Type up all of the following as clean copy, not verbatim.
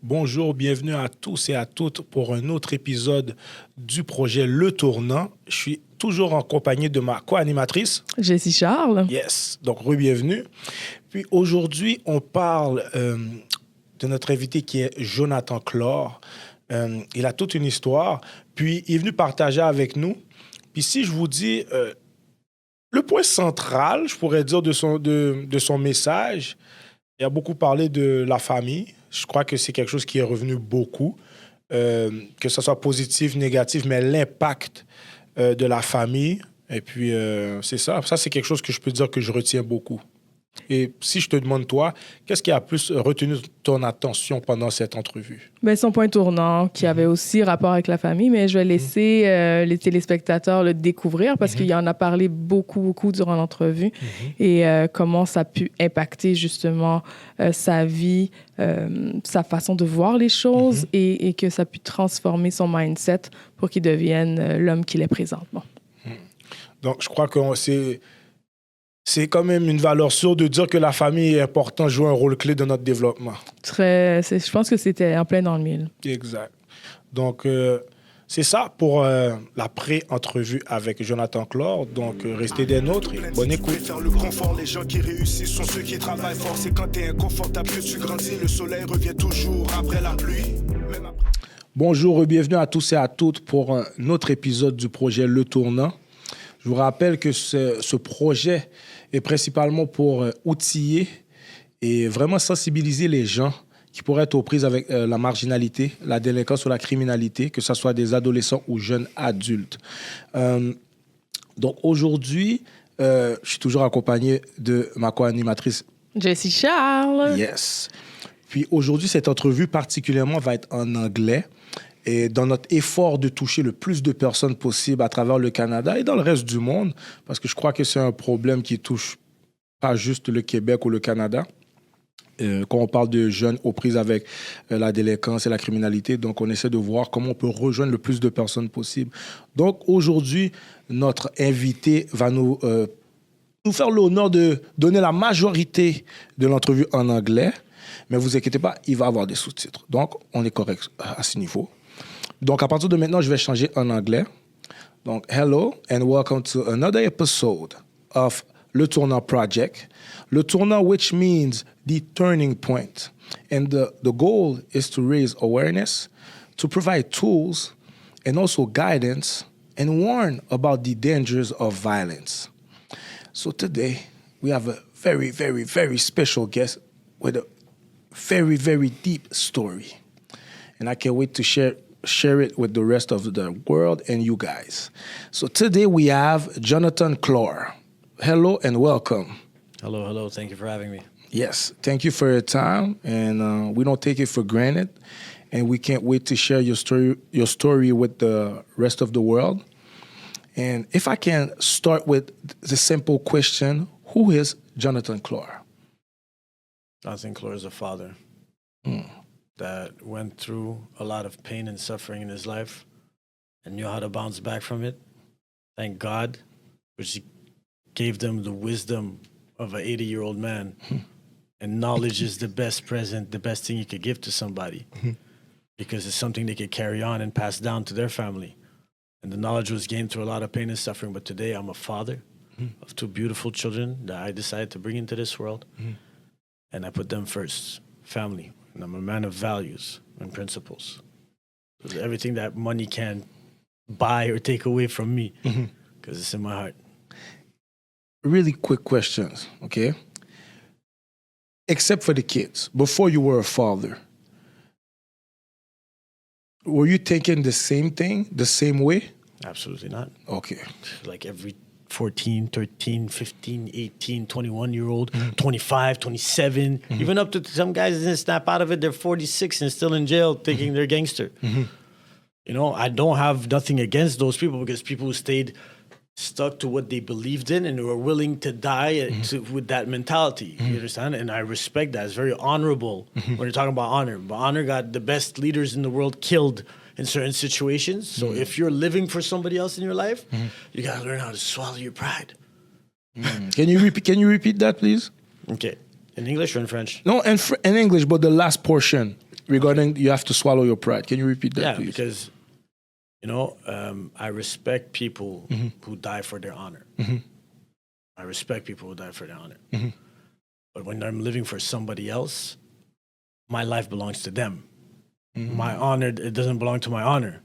Bonjour, bienvenue à tous et à toutes pour un autre épisode du projet Le Tournant. Je suis toujours en compagnie de ma co-animatrice. Jessie Charles. Yes, donc re-bienvenue. Puis aujourd'hui, on parle de notre invité qui est Jonathan Klor. Il a toute une histoire, puis il est venu partager avec nous. Puis si je vous dis, le point central, je pourrais dire, de son message, il a beaucoup parlé de la famille. Je crois que c'est quelque chose qui est revenu beaucoup, que ce soit positif, négatif, mais l'impact de la famille. Et puis, c'est ça. Ça, c'est quelque chose que je peux dire que je retiens beaucoup. Et si je te demande, toi, qu'est-ce qui a plus retenu ton attention pendant cette entrevue? Ben, son point tournant, qui avait aussi rapport avec la famille, mais je vais laisser les téléspectateurs le découvrir parce qu'il en a parlé beaucoup durant l'entrevue et comment ça a pu impacter justement sa vie, sa façon de voir les choses et que ça a pu transformer son mindset pour qu'il devienne l'homme qu'il est présentement. Donc, je crois que c'est quand même une valeur sûre de dire que la famille est importante, joue un rôle clé dans notre développement. Je pense que c'était en plein dans le mille. Exact. Donc, c'est ça pour la pré-entrevue avec Jonathan Klor. Donc, restez des nôtres et bonne écoute. Faire le confort, les gens qui réussissent sont ceux qui travaillent fort. C'est quand t'es inconfortable que tu grandis. Le soleil revient toujours après la pluie. Bonjour et bienvenue à tous et à toutes pour un autre épisode du projet Le Tournant. Je vous rappelle que ce projet est principalement pour outiller et vraiment sensibiliser les gens qui pourraient être aux prises avec la marginalité, la délinquance ou la criminalité, que ce soit des adolescents ou jeunes adultes. Donc aujourd'hui, je suis toujours accompagné de ma co-animatrice Jessie Charles. Yes. Puis aujourd'hui, cette entrevue particulièrement va être en anglais. Et dans notre effort de toucher le plus de personnes possible à travers le Canada et dans le reste du monde, parce que je crois que c'est un problème qui touche pas juste le Québec ou le Canada. Quand on parle de jeunes aux prises avec la délinquance et la criminalité, donc on essaie de voir comment on peut rejoindre le plus de personnes possible. Donc aujourd'hui, notre invité va nous faire l'honneur de donner la majorité de l'entrevue en anglais, mais vous inquiétez pas, il va avoir des sous-titres. Donc on est correct à ce niveau. Donc, à partir de maintenant, je vais changer en anglais. Donc, hello and welcome to another episode of Le Tournant Project. Le Tournant, which means the turning point. And the goal is to raise awareness, to provide tools, and also guidance, and warn about the dangers of violence. So today, we have a very, very, very special guest with a very, very deep story. And I can't wait to share it with the rest of the world and you guys. So today we have Jonathan Klor. Hello and welcome. Hello. Thank you for having me. Yes, thank you for your time, and we don't take it for granted, and we can't wait to share your story with the rest of the world. And if I can start with the simple question, who is Jonathan Klor? Jonathan Klor is a father that went through a lot of pain and suffering in his life and knew how to bounce back from it. Thank God, which gave them the wisdom of an 80-year-old man. And knowledge is the best present, the best thing you could give to somebody because it's something they could carry on and pass down to their family. And the knowledge was gained through a lot of pain and suffering. But today I'm a father of two beautiful children that I decided to bring into this world. And I put them first, family. And I'm a man of values and principles. It's everything that money can buy or take away from me because it's in my heart. Really quick questions, okay? Except for the kids, before you were a father, were you thinking the same thing, the same way? Absolutely not. Okay. Like every 14, 13, 15, 18, 21-year-old, 25, 27, even up to some guys didn't snap out of it. They're 46 and still in jail thinking they're gangster. You know, I don't have nothing against those people because people who stayed stuck to what they believed in and were willing to die with that mentality. You understand? And I respect that. It's very honorable when you're talking about honor. But honor got the best leaders in the world killed in certain situations. So if you're living for somebody else in your life, you got to learn how to swallow your pride. Can you repeat that, please? Okay. In English or in French? No, in English, but the last portion. regarding you have to swallow your pride. Can you repeat that, please? Because, I respect people who die for their honor. I respect people who die for their honor. But when I'm living for somebody else, my life belongs to them. My honor, it doesn't belong to my honor.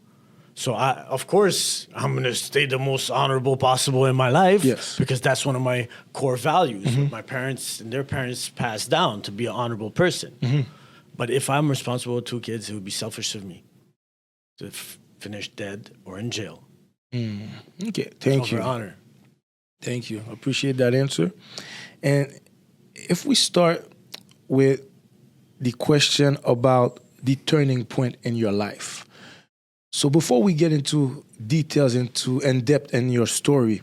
So of course, I'm going to stay the most honorable possible in my life. Yes. Because that's one of my core values. My parents and their parents passed down to be an honorable person. But if I'm responsible for 2 kids, it would be selfish of me to finish dead or in jail. Okay, thank you. Over honor. Thank you. I appreciate that answer. And if we start with the question about the turning point in your life. So before we get into details, into in-depth in your story,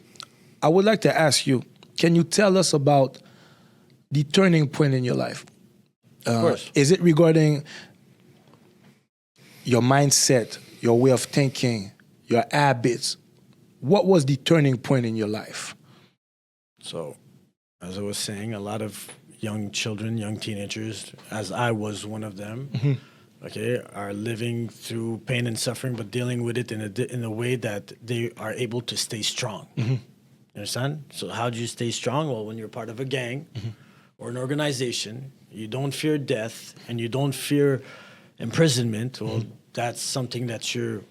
I would like to ask you, can you tell us about the turning point in your life? Of course. Is it regarding your mindset, your way of thinking, your habits? What was the turning point in your life? So, as I was saying, a lot of young children, young teenagers, as I was one of them, are living through pain and suffering, but dealing with it in a way that they are able to stay strong. You understand? So how do you stay strong? Well, when you're part of a gang or an organization, you don't fear death and you don't fear imprisonment. Well, that's something that you're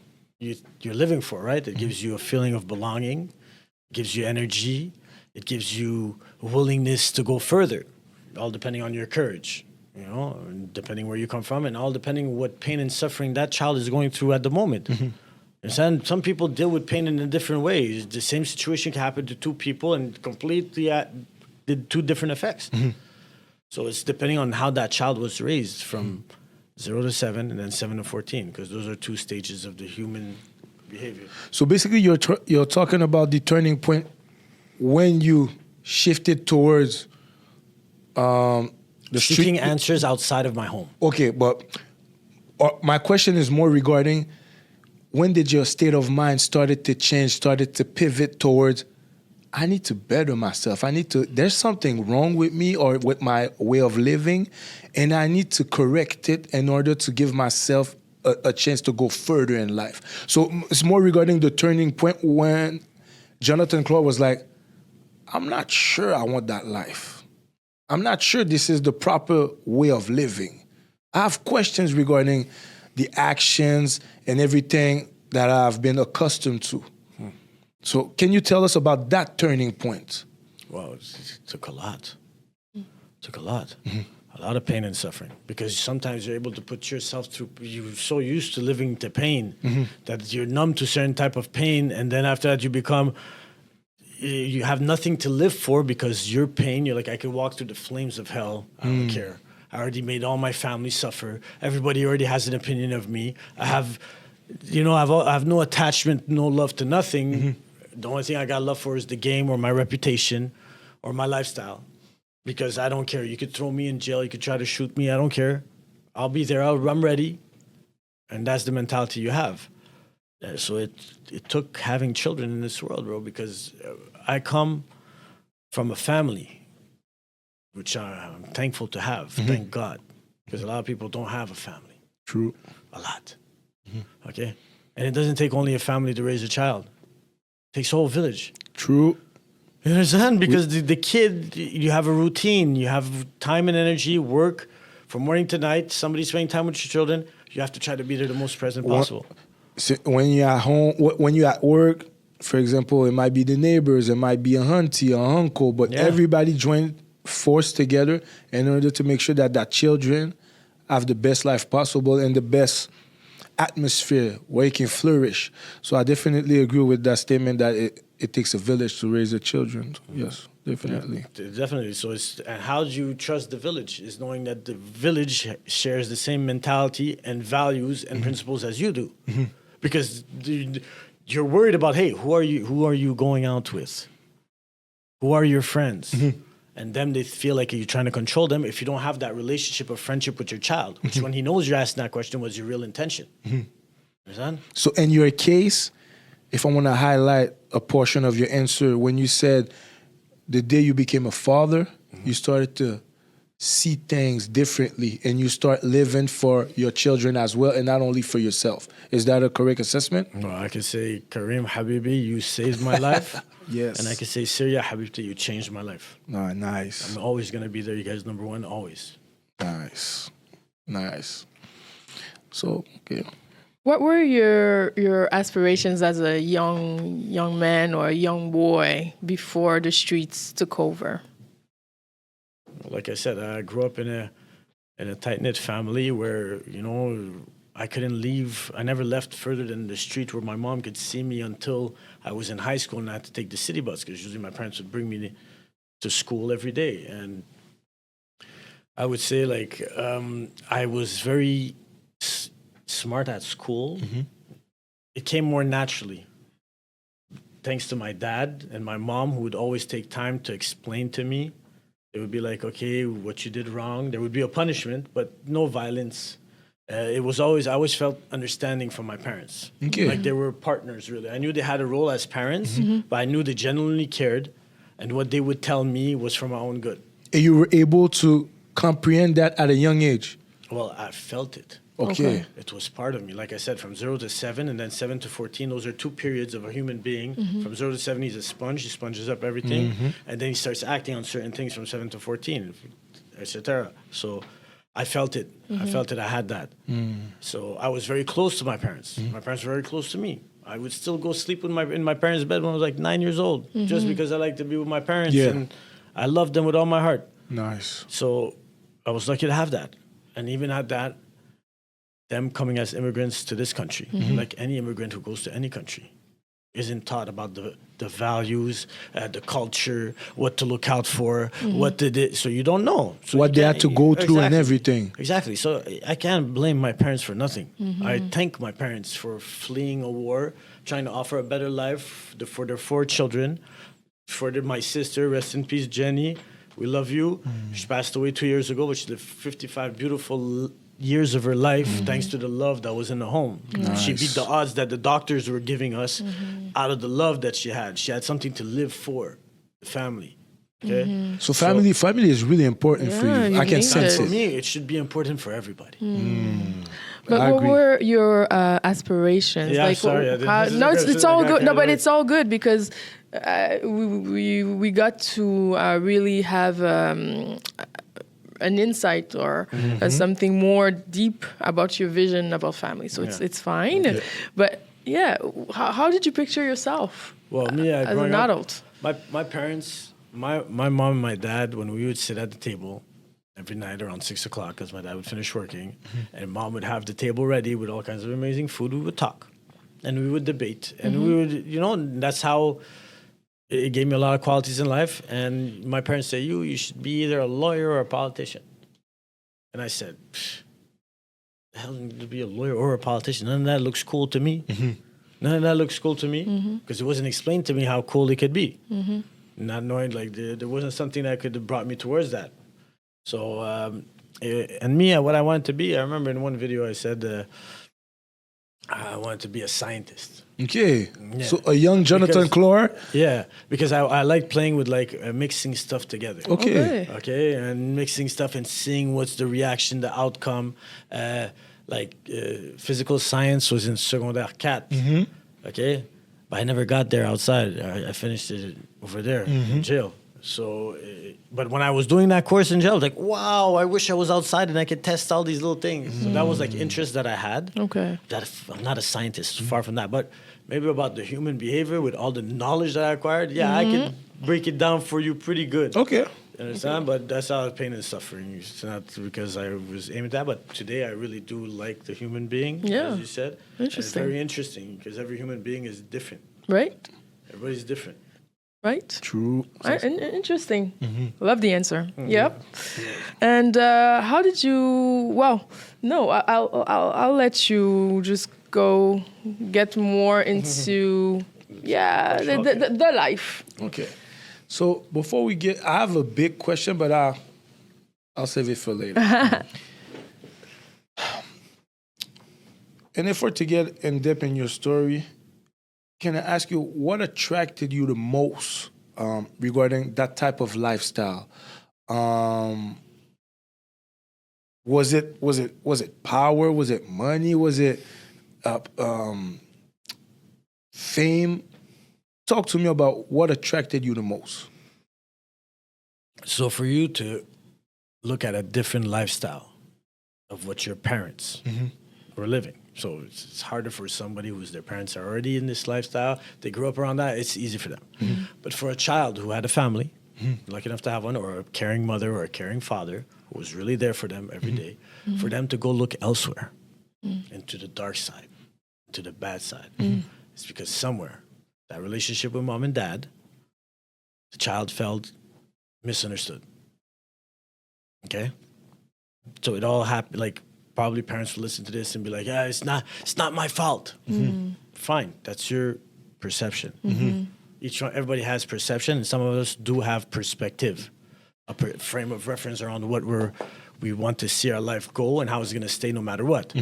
living for, right? It gives you a feeling of belonging, it gives you energy, it gives you a willingness to go further, all depending on your courage. Depending where you come from and all depending what pain and suffering that child is going through at the moment. And some people deal with pain in a different way. The same situation can happen to 2 people and completely did 2 different effects. So it's depending on how that child was raised from 0 to 7 and then 7 to 14, because those are 2 stages of the human behavior. So basically you're talking about the turning point when you shifted towards Seeking answers outside of my home. Okay, but my question is more regarding when did your state of mind started to change, started to pivot towards, I need to better myself. There's something wrong with me or with my way of living, and I need to correct it in order to give myself a chance to go further in life. So it's more regarding the turning point when Jonathan Klor was like, I'm not sure I want that life. I'm not sure this is the proper way of living. I have questions regarding the actions and everything that I've been accustomed to. So can you tell us about that turning point? Well, it took a lot. A lot of pain and suffering, because sometimes you're able to put yourself through, you're so used to living to pain that you're numb to certain type of pain, and then after that you have nothing to live for because your pain, you're like, I could walk through the flames of hell. I don't care. I already made all my family suffer. Everybody already has an opinion of me. I have no attachment, no love to nothing. The only thing I got love for is the game or my reputation or my lifestyle, because I don't care. You could throw me in jail. You could try to shoot me. I don't care. I'll be there. I'm ready. And that's the mentality you have. So it took having children in this world, bro, because I come from a family, which I'm thankful to have, thank God, because a lot of people don't have a family. True. A lot. Okay? And it doesn't take only a family to raise a child. It takes a whole village. True. You understand? Because the kid, you have a routine, you have time and energy, work from morning to night, somebody spending time with your children, you have to try to be there the most present possible. So when you're at home, when you're at work, for example, it might be the neighbors, it might be a auntie or uncle, but everybody joined force together in order to make sure that children have the best life possible and the best atmosphere where it can flourish. So I definitely agree with that statement that it takes a village to raise the children. Yes, definitely. Yeah, definitely. So and how do you trust the village? Is knowing that the village shares the same mentality and values and principles as you do. Because you're worried about, hey, who are you going out with? Who are your friends? And them, they feel like you're trying to control them if you don't have that relationship of friendship with your child, which when he knows you're asking that question was your real intention. Understand? So in your case, if I want to highlight a portion of your answer, when you said the day you became a father, you started to see things differently and you start living for your children as well and not only for yourself. Is that a correct assessment? Well, I can say, Kareem Habibi, you saved my life. Yes. And I can say, Syria Habibti, you changed my life. Nice. I'm always going to be there. You guys number one, always. Nice. So, okay. What were your aspirations as a young man or a young boy before the streets took over? Like I said, I grew up in a tight-knit family where, I couldn't leave. I never left further than the street where my mom could see me until I was in high school and I had to take the city bus because usually my parents would bring me to school every day. And I would say, I was very smart at school. Mm-hmm. It came more naturally. Thanks to my dad and my mom, who would always take time to explain to me. It would be like, okay, what you did wrong. There would be a punishment, but no violence. I always felt understanding from my parents. Okay. Like they were partners, really. I knew they had a role as parents, but I knew they genuinely cared. And what they would tell me was for my own good. And you were able to comprehend that at a young age? Well, I felt it. Okay. It was part of me. Like I said, from 0 to 7 and then 7 to 14, those are 2 periods of a human being. From 0 to 7, he's a sponge. He sponges up everything. And then he starts acting on certain things from 7 to 14, etc. So I felt it. I felt it. I had that. So I was very close to my parents. My parents were very close to me. I would still go sleep in my parents' bed when I was like 9 years old, just because I like to be with my parents. Yeah. And I loved them with all my heart. Nice. So I was lucky to have that. And even at that, them coming as immigrants to this country, like any immigrant who goes to any country, isn't taught about the values, the culture, what to look out for, so you don't know. So what they had to go through and everything. Exactly. So I can't blame my parents for nothing. I thank my parents for fleeing a war, trying to offer a better life for their 4 children, for my sister, rest in peace, Jenny. We love you. She passed away 2 years ago, but she lived 55 beautiful years of her life thanks to the love that was in the home. Nice. She beat the odds that the doctors were giving us out of the love that she had. She had something to live for, the family. Okay? So family is really important for you. I can need sense it. For it. me, it should be important for everybody. But I what agree. were your aspirations? Yeah, sorry, I didn't- No, this is it's all I got good. No, carried but away. it's all good because we got to really have an insight or something more deep about your vision about family. So it's fine. Okay. But yeah, how did you picture yourself? Well, me, as growing an up, adult? My parents, my mom and my dad, when we would sit at the table every night around 6 o'clock, because my dad would finish working, and mom would have the table ready with all kinds of amazing food, we would talk. And we would debate. And we would, that's how it gave me a lot of qualities in life. And my parents say, you should be either a lawyer or a politician. And I said, the hell need to be a lawyer or a politician? None of that looks cool to me. None of that looks cool to me because it wasn't explained to me how cool it could be. Not knowing, there wasn't something that could have brought me towards that. So, and me, what I wanted to be, I remember in one video I said, I wanted to be a scientist. Okay. Yeah. So a young Jonathan Klor. Yeah, because I like playing with mixing stuff together. Okay. Okay, and mixing stuff and seeing what's the reaction, the outcome. Physical science was in secondaire 4. Okay, but I never got there outside. I finished it over there in jail. So, but when I was doing that course in jail, I was like, wow, I wish I was outside and I could test all these little things. So that was interest that I had. Okay. That I'm not a scientist, far from that, but maybe about the human behavior with all the knowledge that I acquired. Yeah, I could break it down for you pretty good. Okay. You understand? But that's how pain and suffering. It's not because I was aiming at that, but today I really do like the human being, as you said. And it's Interesting. very interesting because every human being is different. Right? Everybody's different. Right? True. Interesting. Love the answer. Yep. And how did you? Well, no, I'll let you just go get more into the life. Okay. So before we get, I have a big question, but I'll save it for later. And if we're to get in depth in your story, can I ask you what attracted you the most regarding that type of lifestyle? Was it power? Was it money? Was it fame? Talk to me about what attracted you the most. So for you to look at a different lifestyle of what your parents were living. So it's harder for somebody whose their parents are already in this lifestyle. They grew up around that. It's easy for them. But for a child who had a family, lucky enough to have one, or a caring mother or a caring father who was really there for them every day, for them to go look elsewhere into the dark side, to the bad side, it's because somewhere that relationship with mom and dad, the child felt misunderstood. Okay? So it all happened, like, probably parents would listen to this and be like, yeah, it's not my fault. Fine, that's your perception. Everybody has perception, and some of us do have perspective, a frame of reference around what we want to see our life go and how it's going to stay no matter what.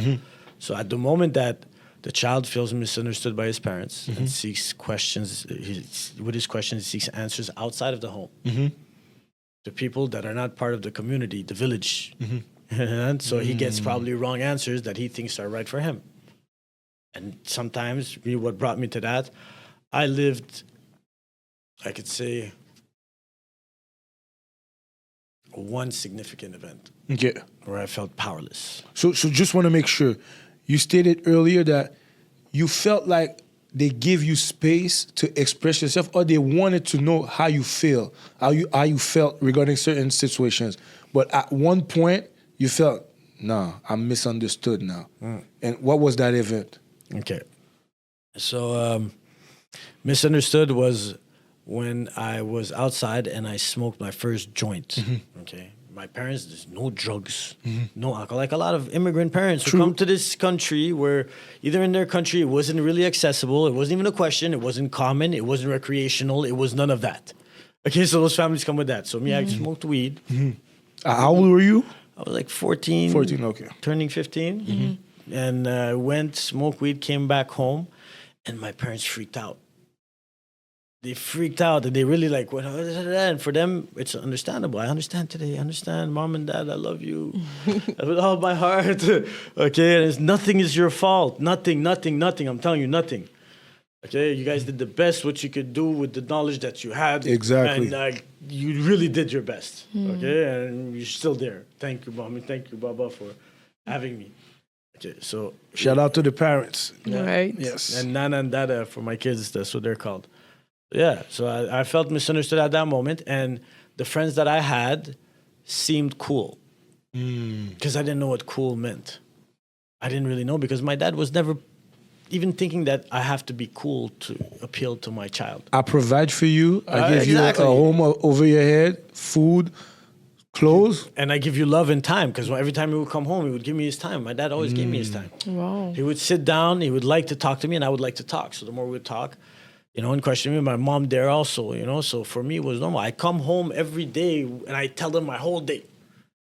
So at the moment that the child feels misunderstood by his parents and seeks questions, with his questions, he seeks answers outside of the home. To people that are not part of the community, the village. And so he gets probably wrong answers that he thinks are right for him. And sometimes, what brought me to that, I lived, I could say, one significant event where I felt powerless. So just want to make sure, you stated earlier that you felt like they give you space to express yourself, or they wanted to know how you feel, how you felt regarding certain situations. But at one point, you felt, nah, I'm misunderstood now. And what was that event? Okay. So misunderstood was when I was outside and I smoked my first joint. Okay. My parents, there's no drugs, no alcohol. Like a lot of immigrant parents who come to this country where either in their country it wasn't really accessible, it wasn't even a question, it wasn't common, it wasn't recreational, it was none of that. Okay, so those families come with that. So me, I smoked weed. How old were you? I was like 14. 14, okay. Turning 15. And went, smoked weed, came back home, and my parents freaked out. They freaked out, and they really like went, and for them, it's understandable. I understand today. I understand, mom and dad, I love you with all my heart. Okay, and nothing is your fault. Nothing. I'm telling you, nothing. Okay, you guys did the best what you could do with the knowledge that you had. Exactly. And you really did your best. Okay, and you're still there. Thank you, mommy. Thank you, Baba, for having me. Okay, so shout out to the parents. Right. Yes. And Nana and Dada for my kids. That's what they're called. Yeah, so I felt misunderstood at that moment, and the friends that I had seemed cool because I didn't know what cool meant. I didn't really know because my dad was never even thinking that I have to be cool to appeal to my child. I provide for you. I give you a home over your head, food, clothes. And I give you love and time because every time he would come home, he would give me his time. My dad always gave me his time. Wow. He would sit down, he would like to talk to me, and I would like to talk. So the more we would talk, and question me, my mom there also, so for me it was normal. I come home every day and I tell them my whole day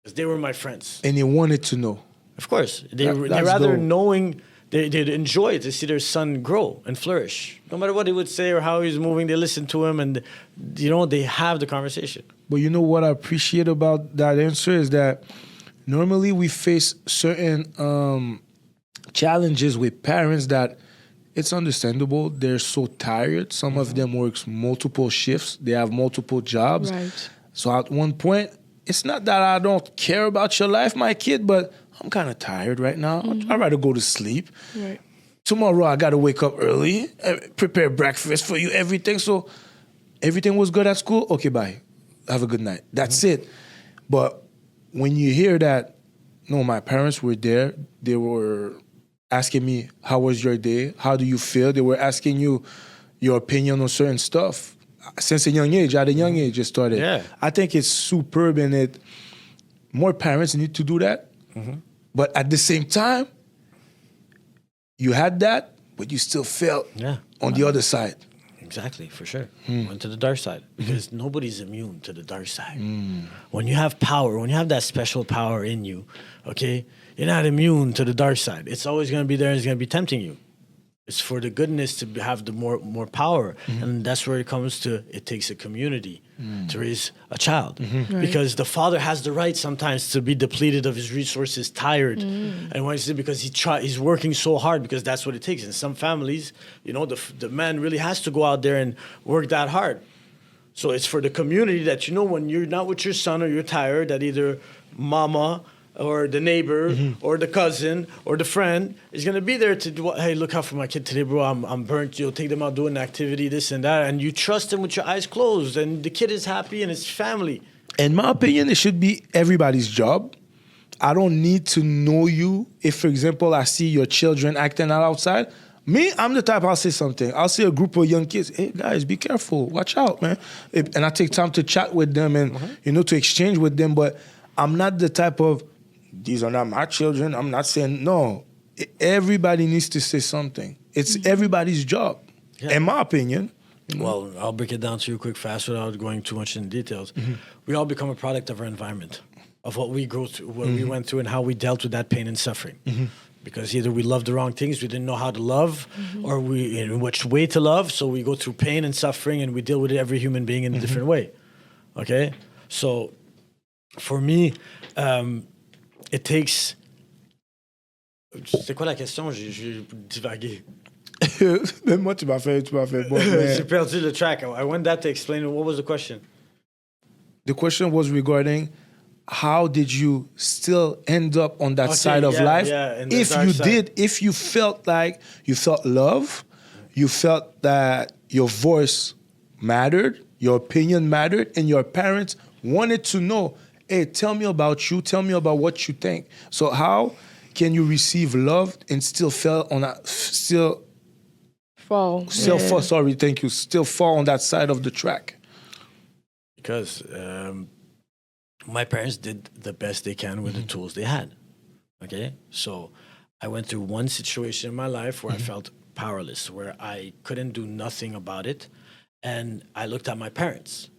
because they were my friends. And they wanted to know. Of course. They rather dope. Knowing, they'd enjoy it to see their son grow and flourish. No matter what he would say or how he's moving, they listen to him and, they have the conversation. But you know what I appreciate about that answer is that normally we face certain challenges with parents that it's understandable. They're so tired. Some of them works multiple shifts. They have multiple jobs. Right. So at one point, it's not that I don't care about your life, my kid, but I'm kind of tired right now. I'd rather go to sleep. Right. Tomorrow, I got to wake up early, prepare breakfast for you, everything. So everything was good at school? Okay, bye. Have a good night. That's it. But when you hear that, no, my parents were there. They were asking me, how was your day? How do you feel? They were asking you your opinion on certain stuff. Since a young age, at a young age, it started. Yeah. I think it's superb and more parents need to do that. But at the same time, you had that, but you still felt on the other side. Exactly, for sure. Went to the dark side because nobody's immune to the dark side. When you have power, when you have that special power in you, okay, you're not immune to the dark side. It's always going to be there. It's going to be tempting you. It's for the goodness to have the more power. And that's where it comes to, it takes a community to raise a child. Right. Because the father has the right sometimes to be depleted of his resources, tired. And why is it? Because he's working so hard, because that's what it takes. In some families, you know, the man really has to go out there and work that hard. So it's for the community that, you know, when you're not with your son or you're tired, that either mama or the neighbor or the cousin or the friend is going to be there to do, hey, look out for my kid today, bro. I'm burnt. You'll take them out doing an activity, this and that. And you trust them with your eyes closed. And the kid is happy and it's family. In my opinion, it should be everybody's job. I don't need to know you. If, for example, I see your children acting out outside, me, I'm the type, I'll say something. I'll see a group of young kids, hey, guys, be careful. Watch out, man. And I take time to chat with them and, you know, to exchange with them. But I'm not the type of, these are not my children. I'm not saying, no. Everybody needs to say something. It's everybody's job, in my opinion. Well, I'll break it down to you quick, fast, without going too much in details. We all become a product of our environment, of what we go through, what we went through, and how we dealt with that pain and suffering. Because either we loved the wrong things, we didn't know how to love, or we in which way to love. So we go through pain and suffering, and we deal with every human being in a different way. Okay, so for me, it takes. C'est quoi la question? J'ai divagué. Même moi, tu m'as fait bon. J'ai perdu le track. I went that to explain. What was the question? The question was regarding how did you still end up on that side of life? If you did, if you felt like you felt love, you felt that your voice mattered, your opinion mattered, and your parents wanted to know, hey, tell me about you, tell me about what you think. So how can you receive love and still fall on that, still fall on that side of the track? Because my parents did the best they can with the tools they had. Okay? So I went through one situation in my life where I felt powerless, where I couldn't do nothing about it. And I looked at my parents,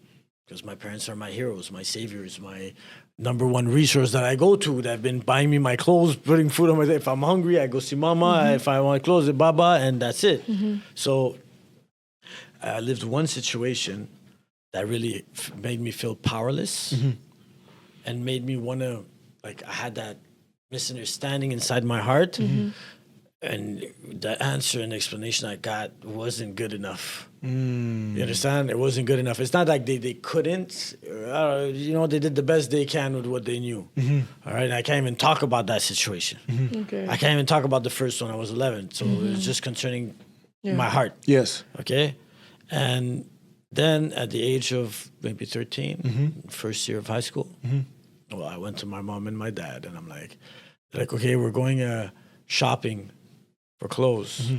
because my parents are my heroes, my saviors, my number one resource that I go to, that have been buying me my clothes, putting food on my table. If I'm hungry, I go see mama. If I want clothes, baba, and that's it. So I lived one situation that really made me feel powerless and made me want to, like, I had that misunderstanding inside my heart. And the answer and explanation I got wasn't good enough. You understand? It wasn't good enough. It's not like they couldn't. You know, they did the best they can with what they knew. All right? I can't even talk about that situation. Okay. I can't even talk about the first one. I was 11. So it was just concerning my heart. Yes. Okay? And then at the age of maybe 13, first year of high school, well, I went to my mom and my dad, and I'm like, okay, we're going shopping for clothes,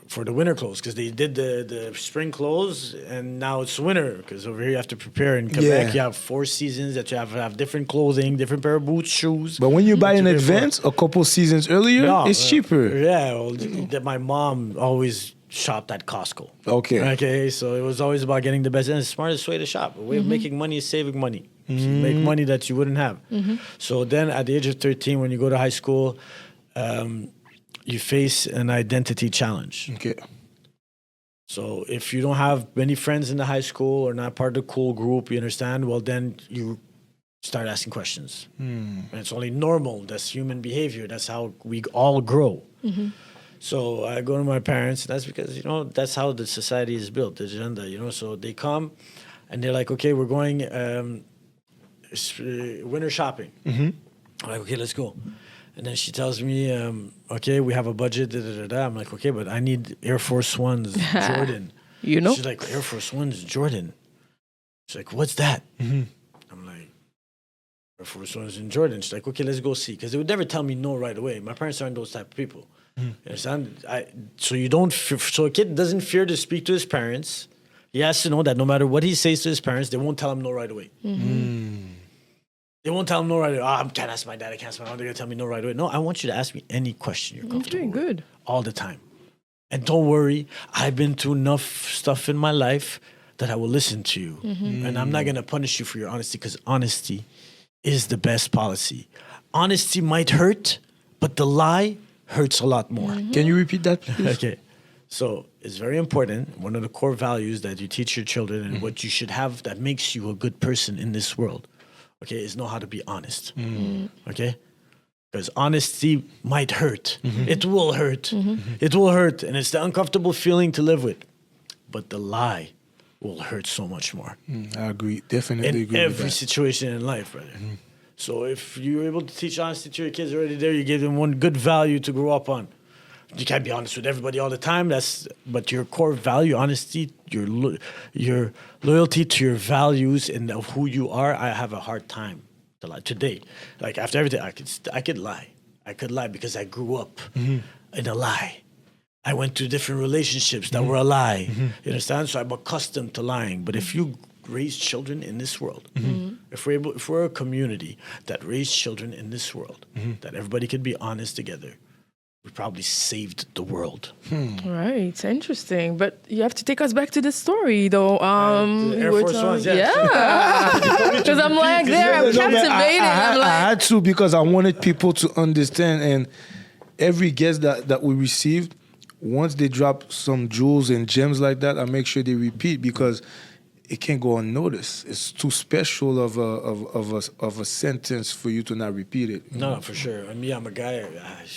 for the winter clothes, because they did the spring clothes, and now it's winter, because over here you have to prepare. In Quebec, you have 4 seasons that you have different clothing, different pair of boots, shoes. But when you buy in advance, a couple seasons earlier, it's cheaper. Yeah, well, my mom always shopped at Costco. Okay, so it was always about getting the best, and the smartest way to shop. A way of making money is saving money. So you make money that you wouldn't have. So then at the age of 13, when you go to high school, you face an identity challenge. Okay. So if you don't have many friends in the high school or not part of the cool group, you understand, well, then you start asking questions. And it's only normal. That's human behavior. That's how we all grow. So I go to my parents. That's because, you know, that's how the society is built, the agenda, you know. So they come and they're like, okay, we're going winter shopping. I'm like, okay, let's go. And then she tells me, okay, we have a budget, I'm like, okay, but I need Air Force Ones, Jordan. You know? She's like, Air Force Ones, Jordan. She's like, what's that? I'm like, Air Force Ones and Jordan. She's like, okay, let's go see. Because they would never tell me no right away. My parents aren't those type of people. You understand? So you don't, so a kid doesn't fear to speak to his parents. He has to know that no matter what he says to his parents, they won't tell him no right away. They won't tell him no right away. I can't ask my dad. I can't ask my mom. They're going to tell me no right away. No, I want you to ask me any question you're comfortable with. Good. All the time. And don't worry. I've been through enough stuff in my life that I will listen to you. And I'm not going to punish you for your honesty, because honesty is the best policy. Honesty might hurt, but the lie hurts a lot more. Can you repeat that, please? Okay. So it's very important. One of the core values that you teach your children and what you should have that makes you a good person in this world, okay, is know how to be honest. Okay? Because honesty might hurt. It will hurt. It will hurt. And it's the uncomfortable feeling to live with. But the lie will hurt so much more. I agree. Definitely In agree with every that. situation in life, brother. So if you're able to teach honesty to your kids already there, you give them one good value to grow up on. You can't be honest with everybody all the time. But your core value, honesty, your loyalty to your values and of who you are, I have a hard time to lie. Today, like after everything, I could lie. I could lie because I grew up in a lie. I went through different relationships that were a lie. You understand? So I'm accustomed to lying. But if you raise children in this world, if we're a community that raise children in this world, that everybody could be honest together, we probably saved the world. Right, it's interesting. But you have to take us back to the story, though. The Air Force Ones, yeah. Because I'm like there, I'm captivated. I'm I like, had to because I wanted people to understand. And every guest that we received, once they drop some jewels and gems like that, I make sure they repeat because it can't go unnoticed. It's too special of a sentence for you to not repeat it. No, for sure. And me, I'm a guy,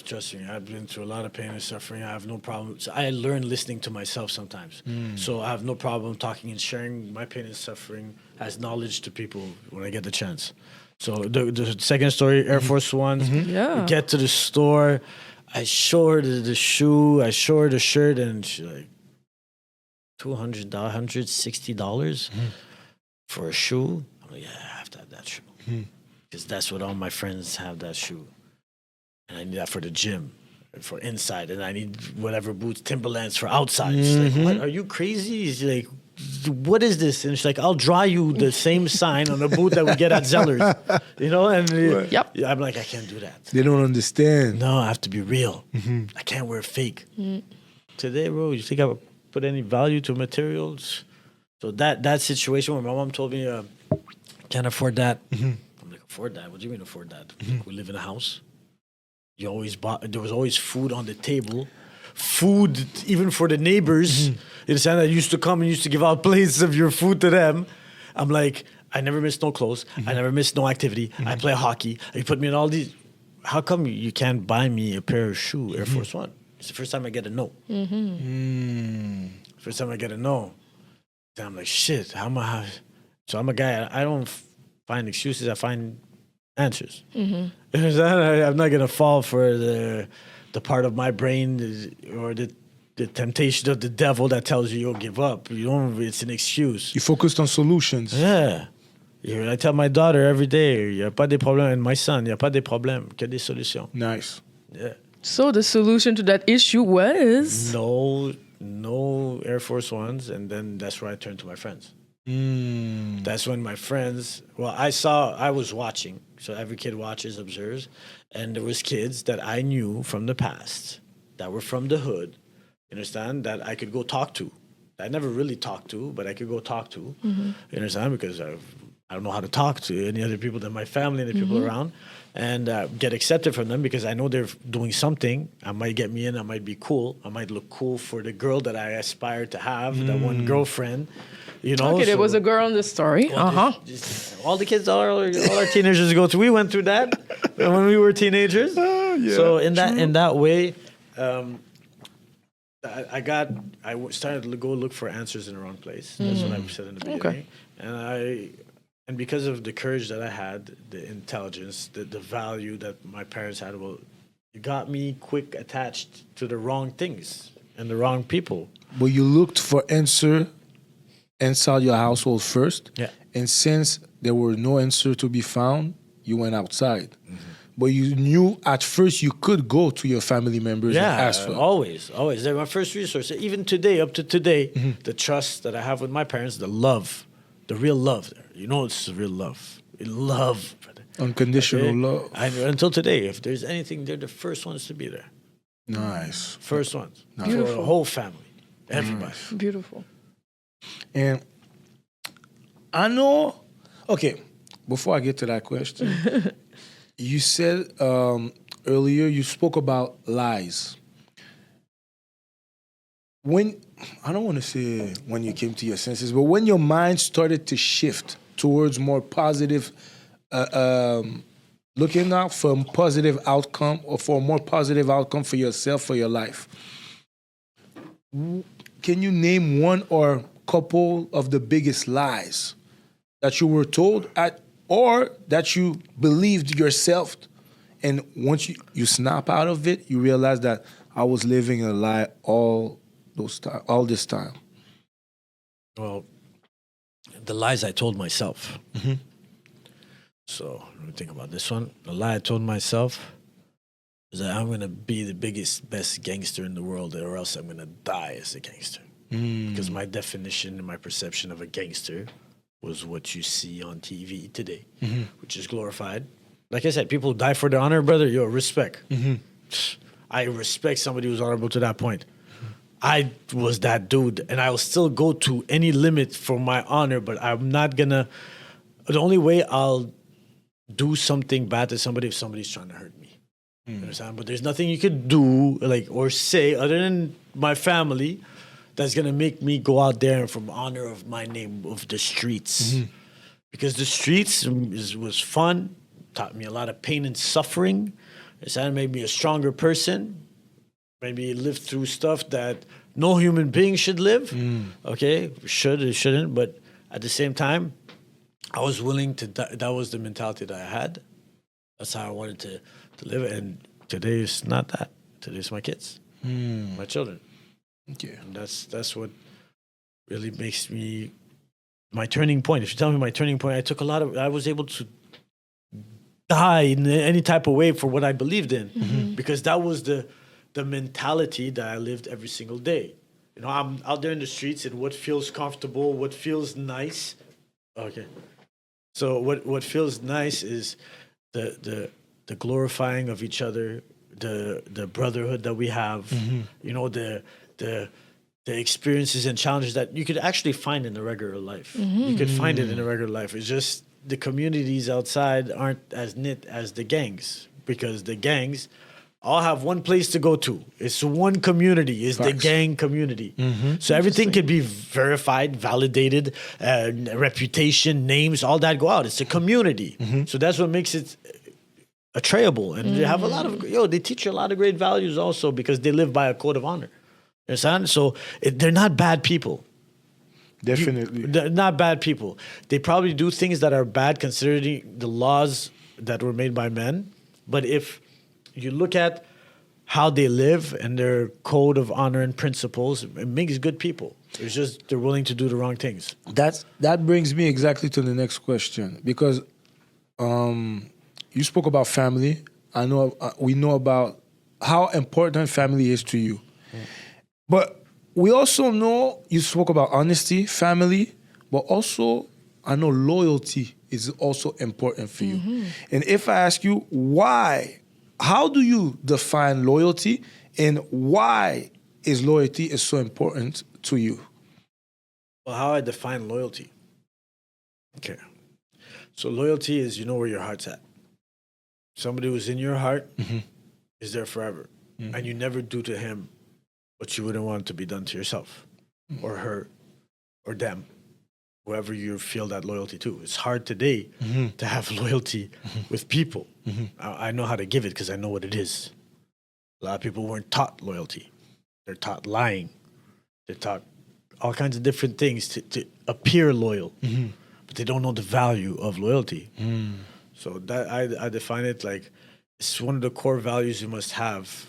trust me, I've been through a lot of pain and suffering. I have no problem. So I learn listening to myself sometimes. So I have no problem talking and sharing my pain and suffering as knowledge to people when I get the chance. So the second story, Air Force Ones, Yeah. we get to the store. I show her the shoe. I show her the shirt, and she's like, $200, $160 for a shoe? I'm like, yeah, I have to have that shoe. Because that's what all my friends have, that shoe. And I need that for the gym, for inside. And I need whatever boots, Timberlands for outside. She's like, what, are you crazy? She's like, what is this? And she's like, I'll draw you the same sign on a boot that we get at Zeller's. You know? And Yep. I'm like, I can't do that. They don't understand. No, I have to be real. I can't wear fake. Today, bro, you think I would put any value to materials? So that situation where my mom told me, can't afford that. I'm like, afford that? What do you mean afford that? Like, we live in a house. You always there was always food on the table. Food even for the neighbors. You understand? I used to come and used to give out plates of your food to them. I'm like, I never miss no clothes. I never miss no activity. I play hockey. You put me in all these. How come you can't buy me a pair of shoes, Air Force One? It's the first time I get a no. First time I get a no. Then I'm like, shit, how am I? So I'm a guy, I don't find excuses, I find answers. You understand? I'm not going to fall for the part of my brain or the temptation of the devil that tells you you'll give up. You don't. It's an excuse. You focused on solutions. Yeah. I tell my daughter every day, il n'y a pas de problèmes, and my son, il n'y a pas de problèmes, que des solutions. Nice. Yeah. so the solution to that issue was... No Air Force Ones, and then that's where I turned to my friends. That's when my friends, I was watching, so every kid watches, observes, and there was kids that I knew from the past that were from the hood, you understand, that I could go talk to. I never really talked to, but I could go talk to, you understand, because I don't know how to talk to any other people than my family and the people around, and get accepted from them because I know they're doing something. I might get me in, I might be cool, I might look cool for the girl that I aspire to have, that one girlfriend. You know, Okay, there was a girl in the story. All the kids, all our teenagers go through. We went through that when we were teenagers. So in that way, I started to go look for answers in the wrong place. That's what I said in the beginning. Okay. And because of the courage that I had, the intelligence, the value that my parents had, it got me quick attached to the wrong things and the wrong people. But you looked for answer inside your household first. Yeah. And since there were no answer to be found, you went outside. But you knew at first you could go to your family members and ask for it. Always. They're my first resource. Even today, up to today, the trust that I have with my parents, the love, the real love. You know, it's the real love. Love, brother. Unconditional love. Until today, if there's anything, they're the first ones to be there. Nice. First ones. Beautiful. For the whole family. Everybody. Beautiful. And I know, okay, before I get to that question, you said earlier, you spoke about lies. when, I don't want to say when you came to your senses, but when your mind started to shift towards more positive, looking out for a positive outcome or for a more positive outcome for yourself, for your life, can you name one or couple of the biggest lies that you were told or that you believed yourself, and once you snap out of it, you realize that I was living a lie all this time? Well, the lies I told myself. So let me think about this one. The lie I told myself is that I'm going to be the biggest, best gangster in the world, or else I'm going to die as a gangster. Because my definition and my perception of a gangster was what you see on TV today, which is glorified. Like I said, people die for their honor, brother. Yo, respect. I respect somebody who's honorable to that point. I was that dude, and I will still go to any limit for my honor, but I'm not going to... The only way I'll do something bad to somebody if somebody's trying to hurt me. You understand? But there's nothing you could do or say other than my family that's going to make me go out there and from honor of my name of the streets. Because the streets was fun, taught me a lot of pain and suffering. It made me a stronger person. Maybe lived through stuff that no human being should live. Okay, should or shouldn't, but at the same time, I was willing to die. That was the mentality that I had. That's how I wanted to live. And today is not that. Today is my kids, my children. Okay. And that's what really makes me my turning point. If you tell me my turning point, I was able to die in any type of way for what I believed in, because that was the mentality that I lived every single day. You know, I'm out there in the streets, and what feels comfortable, what feels nice. Okay. So what feels nice is the glorifying of each other, the brotherhood that we have, you know, the experiences and challenges that you could actually find in the regular life. You could find it in the regular life. It's just the communities outside aren't as knit as the gangs, because the gangs all have one place to go to. It's one community. It's the gang community. So everything could be verified, validated, reputation, names, all that go out. It's a community. So that's what makes it attrayable. And they have a lot of, they teach you a lot of great values also, because they live by a code of honor. You understand? So they're not bad people. Definitely. They're not bad people. They probably do things that are bad considering the laws that were made by men. But if you look at how they live and their code of honor and principles, it makes good people. It's just they're willing to do the wrong things. That brings me exactly to the next question, because you spoke about family. I know we know about how important family is to you, but we also know you spoke about honesty, family, but also I know loyalty is also important for you. And if I ask you why, how do you define loyalty, and why is loyalty so important to you? Well, how I define loyalty. Okay. So loyalty is, you know where your heart's at. Somebody who's in your heart is there forever. And you never do to him what you wouldn't want to be done to yourself or her or them, whoever you feel that loyalty to. It's hard today to have loyalty with people. I know how to give it because I know what it is. A lot of people weren't taught loyalty. They're taught lying. They're taught all kinds of different things to appear loyal, but they don't know the value of loyalty. So that I define it like it's one of the core values you must have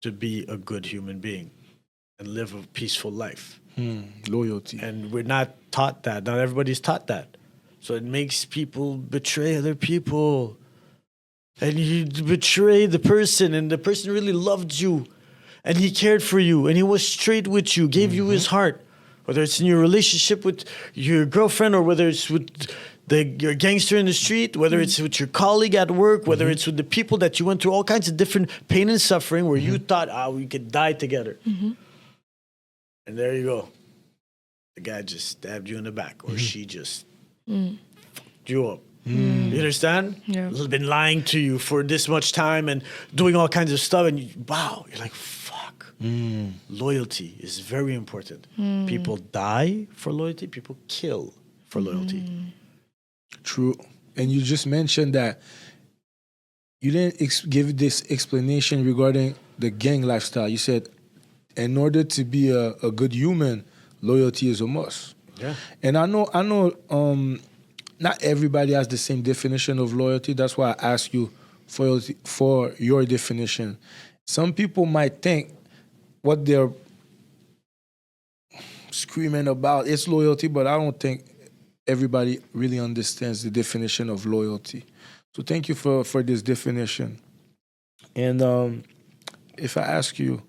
to be a good human being and live a peaceful life. Loyalty. And we're not taught that. Not everybody's taught that. So it makes people betray other people. And you betray the person, and the person really loved you, and he cared for you, and he was straight with you, gave you his heart. Whether it's in your relationship with your girlfriend, or whether it's with your gangster in the street, whether it's with your colleague at work, whether it's with the people that you went through all kinds of different pain and suffering where you thought, we could die together. And there you go. The guy just stabbed you in the back, or she just fucked you up. You understand? Yeah. Been lying to you for this much time and doing all kinds of stuff, and you're like, fuck. Loyalty is very important. People die for loyalty. People kill for loyalty. True. And you just mentioned that you didn't give this explanation regarding the gang lifestyle. You said, in order to be a good human, loyalty is a must. Yeah. And I know. Not everybody has the same definition of loyalty. That's why I ask you for your definition. Some people might think what they're screaming about is loyalty, but I don't think everybody really understands the definition of loyalty. So thank you for this definition. And if I ask you,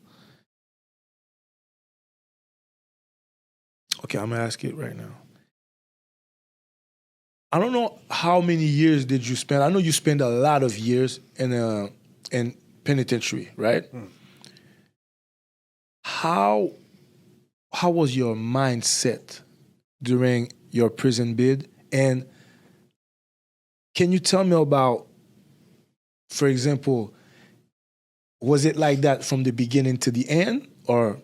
okay, I'm going to ask it right now. I don't know how many years did you spend. I know you spent a lot of years in penitentiary, right? How was your mindset during your prison bid? And can you tell me about, for example, was it like that from the beginning to the end, or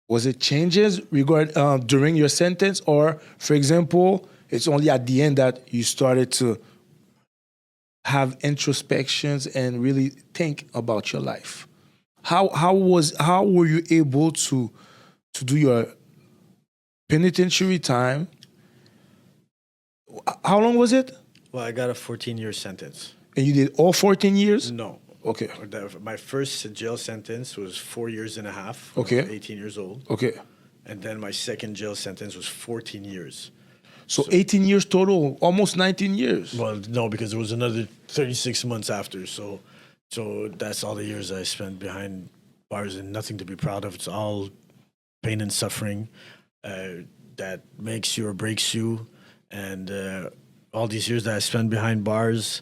was it changes during your sentence, or, for example, it's only at the end that you started to have introspections and really think about your life? How were you able to do your penitentiary time? How long was it? Well, I got a 14-year sentence. And you did all 14 years? No. Okay. My first jail sentence was 4 years and a half. Okay. I was 18 years old. Okay. And then my second jail sentence was 14 years. So 18 years total, almost 19 years. Well, no, because there was another 36 months after. So that's all the years I spent behind bars, and nothing to be proud of. It's all pain and suffering that makes you or breaks you. And all these years that I spent behind bars,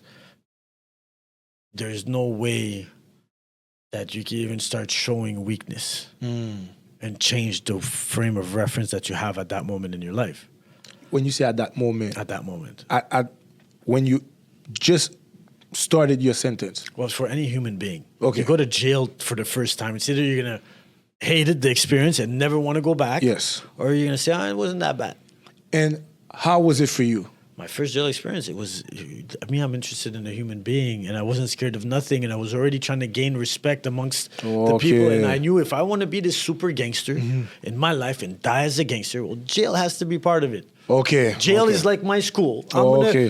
there's no way that you can even start showing weakness and change the frame of reference that you have at that moment in your life. When you say at that moment? At that moment. When you just started your sentence? Well, for any human being. Okay. You go to jail for the first time. It's either you're going to hate it, the experience, and never want to go back. Yes. Or you're going to say, it wasn't that bad. And how was it for you? My first jail experience, I'm interested in a human being, and I wasn't scared of nothing, and I was already trying to gain respect amongst the people, and I knew if I want to be this super gangster in my life and die as a gangster, well, jail has to be part of it. Okay. Jail is like my school.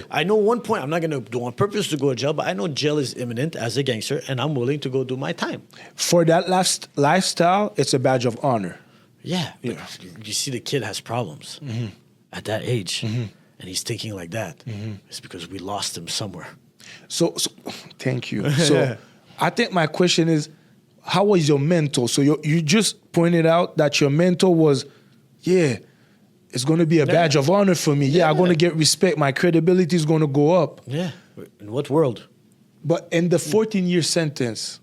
I know one point, I'm not going to do on purpose to go to jail, but I know jail is imminent as a gangster, and I'm willing to go do my time. For that lifestyle, it's a badge of honor. Yeah. But you see the kid has problems at that age. And he's thinking like that. It's because we lost him somewhere. So thank you. So I think my question is, how was your mentor? So you just pointed out that your mentor was, it's going to be a badge of honor for me. I'm going to get respect. My credibility is going to go up. Yeah. In what world? But in the 14-year sentence,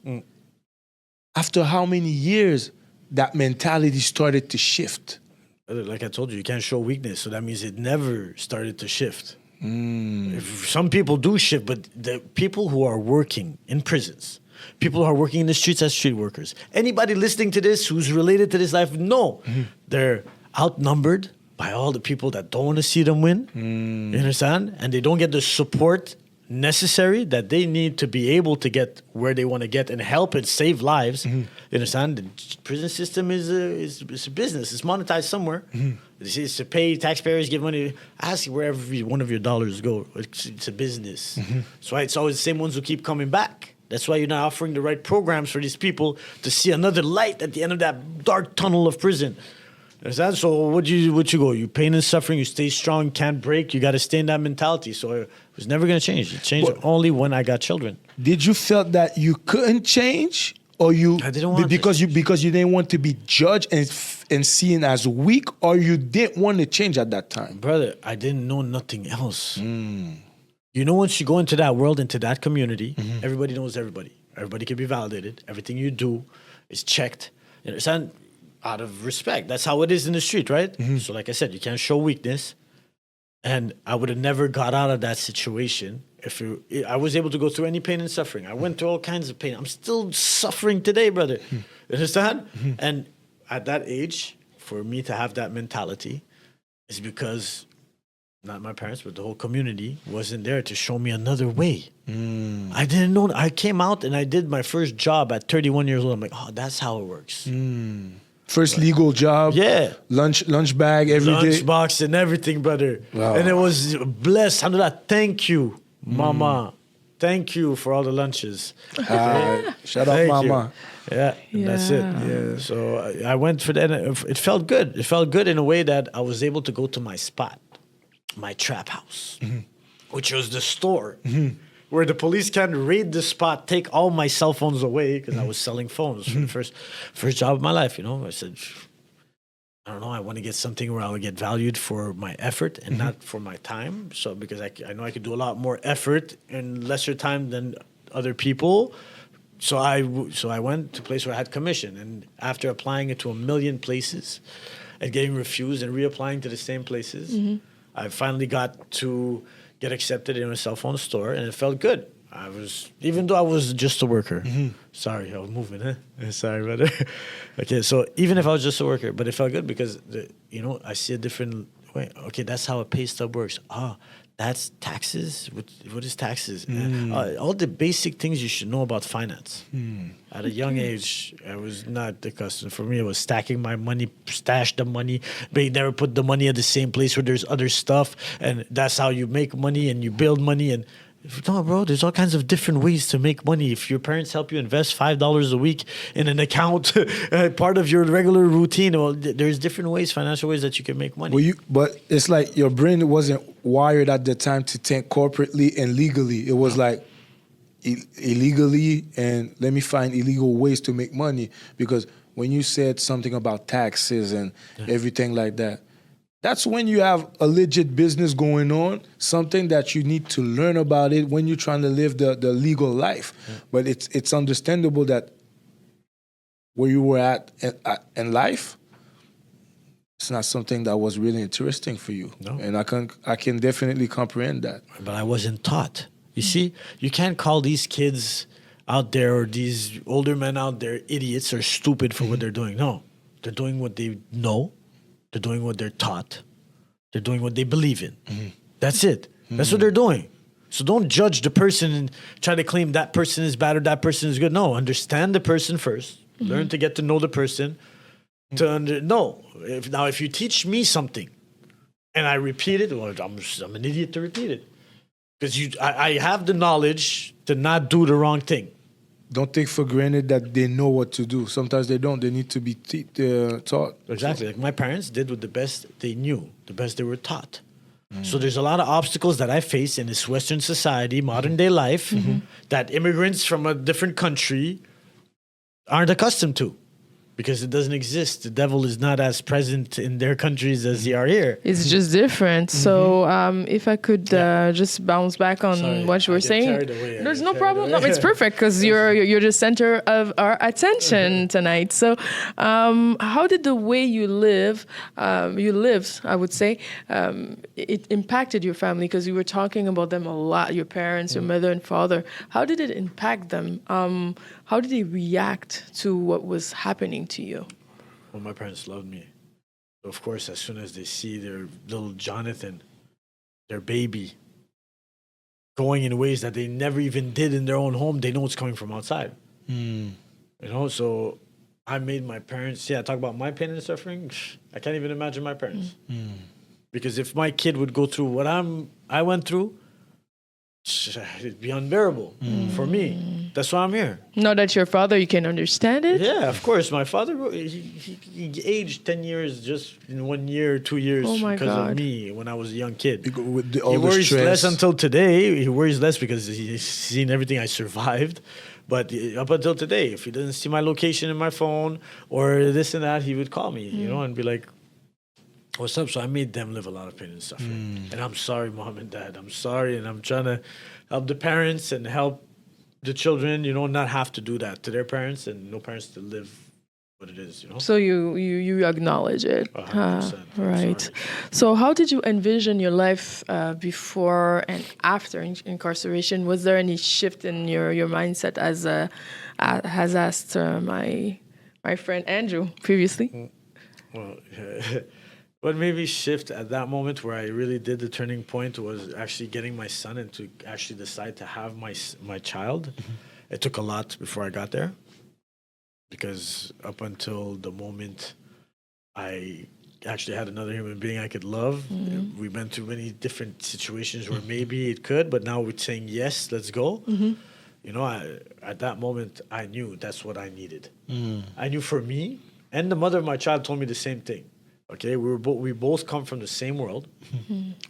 after how many years that mentality started to shift? Like I told you, you can't show weakness. So that means it never started to shift. Some people do shift, but the people who are working in prisons, people who are working in the streets as street workers, anybody listening to this who's related to this life, they're outnumbered by all the people that don't want to see them win. You understand? And they don't get the support necessary that they need to be able to get where they want to get and help and save lives. You understand? The prison system is a business. It's monetized somewhere. It's to pay taxpayers, give money. Ask where every one of your dollars go. It's a business. That's why it's always the same ones who keep coming back. That's why you're not offering the right programs for these people to see another light at the end of that dark tunnel of prison. Understand? So what you go? You pain and suffering. You stay strong. Can't break. You got to stay in that mentality. So it was never going to change. It changed only when I got children. Did you feel that you couldn't change, or you? I didn't want because you didn't want to be judged and seen as weak, or you didn't want to change at that time, brother. I didn't know nothing else. You know, once you go into that world, into that community, everybody knows everybody. Everybody can be validated. Everything you do is checked. You understand? Out of respect. That's how it is in the street, right? So like I said, you can't show weakness. And I would have never got out of that situation I was able to go through any pain and suffering. I went through all kinds of pain. I'm still suffering today, brother. You understand? And at that age, for me to have that mentality is because not my parents, but the whole community wasn't there to show me another way. I didn't know. I came out and I did my first job at 31 years old. I'm like, oh, that's how it works. First legal job. Yeah. Lunch bag every day. Lunchbox and everything, brother. Wow. And it was blessed. Alhamdulillah, thank you, Mama. Thank you for all the lunches. Shout out, Mama. Yeah, that's it. Yeah. So I went for that. It felt good. It felt good in a way that I was able to go to my spot, my trap house, which was the store. Where the police can raid the spot, take all my cell phones away because I was selling phones for the first job of my life. You know, I said, I don't know, I want to get something where I would get valued for my effort and not for my time. So because I know I could do a lot more effort in lesser time than other people. So I went to a place where I had commission, and after applying it to a million places and getting refused and reapplying to the same places, I finally got to get accepted in a cell phone store, and it felt good. Even though I was just a worker. Sorry, I was moving, huh? Sorry, brother. Okay, so even if I was just a worker, but it felt good because, I see a different way. Okay, that's how a pay stub works. That's taxes? What is taxes? All the basic things you should know about finance. At a young age, I was not the custom. For me, it was stacking my money, stash the money, but you never put the money at the same place where there's other stuff, and that's how you make money and you build money. And no, bro, there's all kinds of different ways to make money. If your parents help you invest $5 a week in an account, part of your regular routine, well, there's different ways, financial ways that you can make money. But it's like your brain wasn't wired at the time to think corporately and legally. It was like illegally, and let me find illegal ways to make money. Because when you said something about taxes and everything like that, that's when you have a legit business going on, something that you need to learn about it when you're trying to live the legal life. But it's understandable that where you were at in life, it's not something that was really interesting for you. No. And I can definitely comprehend that. But I wasn't taught. You see, you can't call these kids out there or these older men out there idiots or stupid for what they're doing. No, they're doing what they know. They're doing what they're taught. They're doing what they believe in. That's it. That's what they're doing. So don't judge the person and try to claim that person is bad or that person is good. No, understand the person first. Learn to get to know the person. If you teach me something and I repeat it, well, I'm an idiot to repeat it. Because I have the knowledge to not do the wrong thing. Don't take for granted that they know what to do. Sometimes they don't. They need to be taught. Exactly. Like my parents did with the best they knew, the best they were taught. So there's a lot of obstacles that I face in this Western society, modern day life, that immigrants from a different country aren't accustomed to. Because it doesn't exist. The devil is not as present in their countries as they are here. It's just different. So if I could just bounce back on what you were saying. There's no problem. No, it's perfect because you're the center of our attention tonight. So how did the way you lived, I would say, it impacted your family? Because you were talking about them a lot, your parents, your mother and father. How did it impact them? How did they react to what was happening to you? Well, my parents loved me. So of course, as soon as they see their little Jonathan, their baby, going in ways that they never even did in their own home, they know it's coming from outside. So I made my parents, I talk about my pain and suffering, I can't even imagine my parents. Because if my kid would go through what I went through, it'd be unbearable for me. That's why I'm here. Now that your father, you can understand it? Yeah, of course. My father, he aged 10 years just in 1 year, 2 years because of me when I was a young kid. With He worries less until today. He worries less because he's seen everything I survived. But up until today, if he doesn't see my location in my phone or this and that, he would call me, and be like, what's up? So I made them live a lot of pain and suffering. And I'm sorry, Mom and Dad. I'm sorry. And I'm trying to help the parents and help the children, not have to do that to their parents and no parents to live what it is, you know? So you acknowledge it. 100%. Right. Sorry. So how did you envision your life before and after incarceration? Was there any shift in your mindset, as has asked my friend Andrew previously? Well, what made me shift at that moment where I really did the turning point was actually getting my son and to actually decide to have my child. It took a lot before I got there, because up until the moment I actually had another human being I could love, we've been through many different situations where maybe it could, but now we're saying, yes, let's go. You know, at that moment, I knew that's what I needed. I knew for me, and the mother of my child told me the same thing. Okay, we both come from the same world.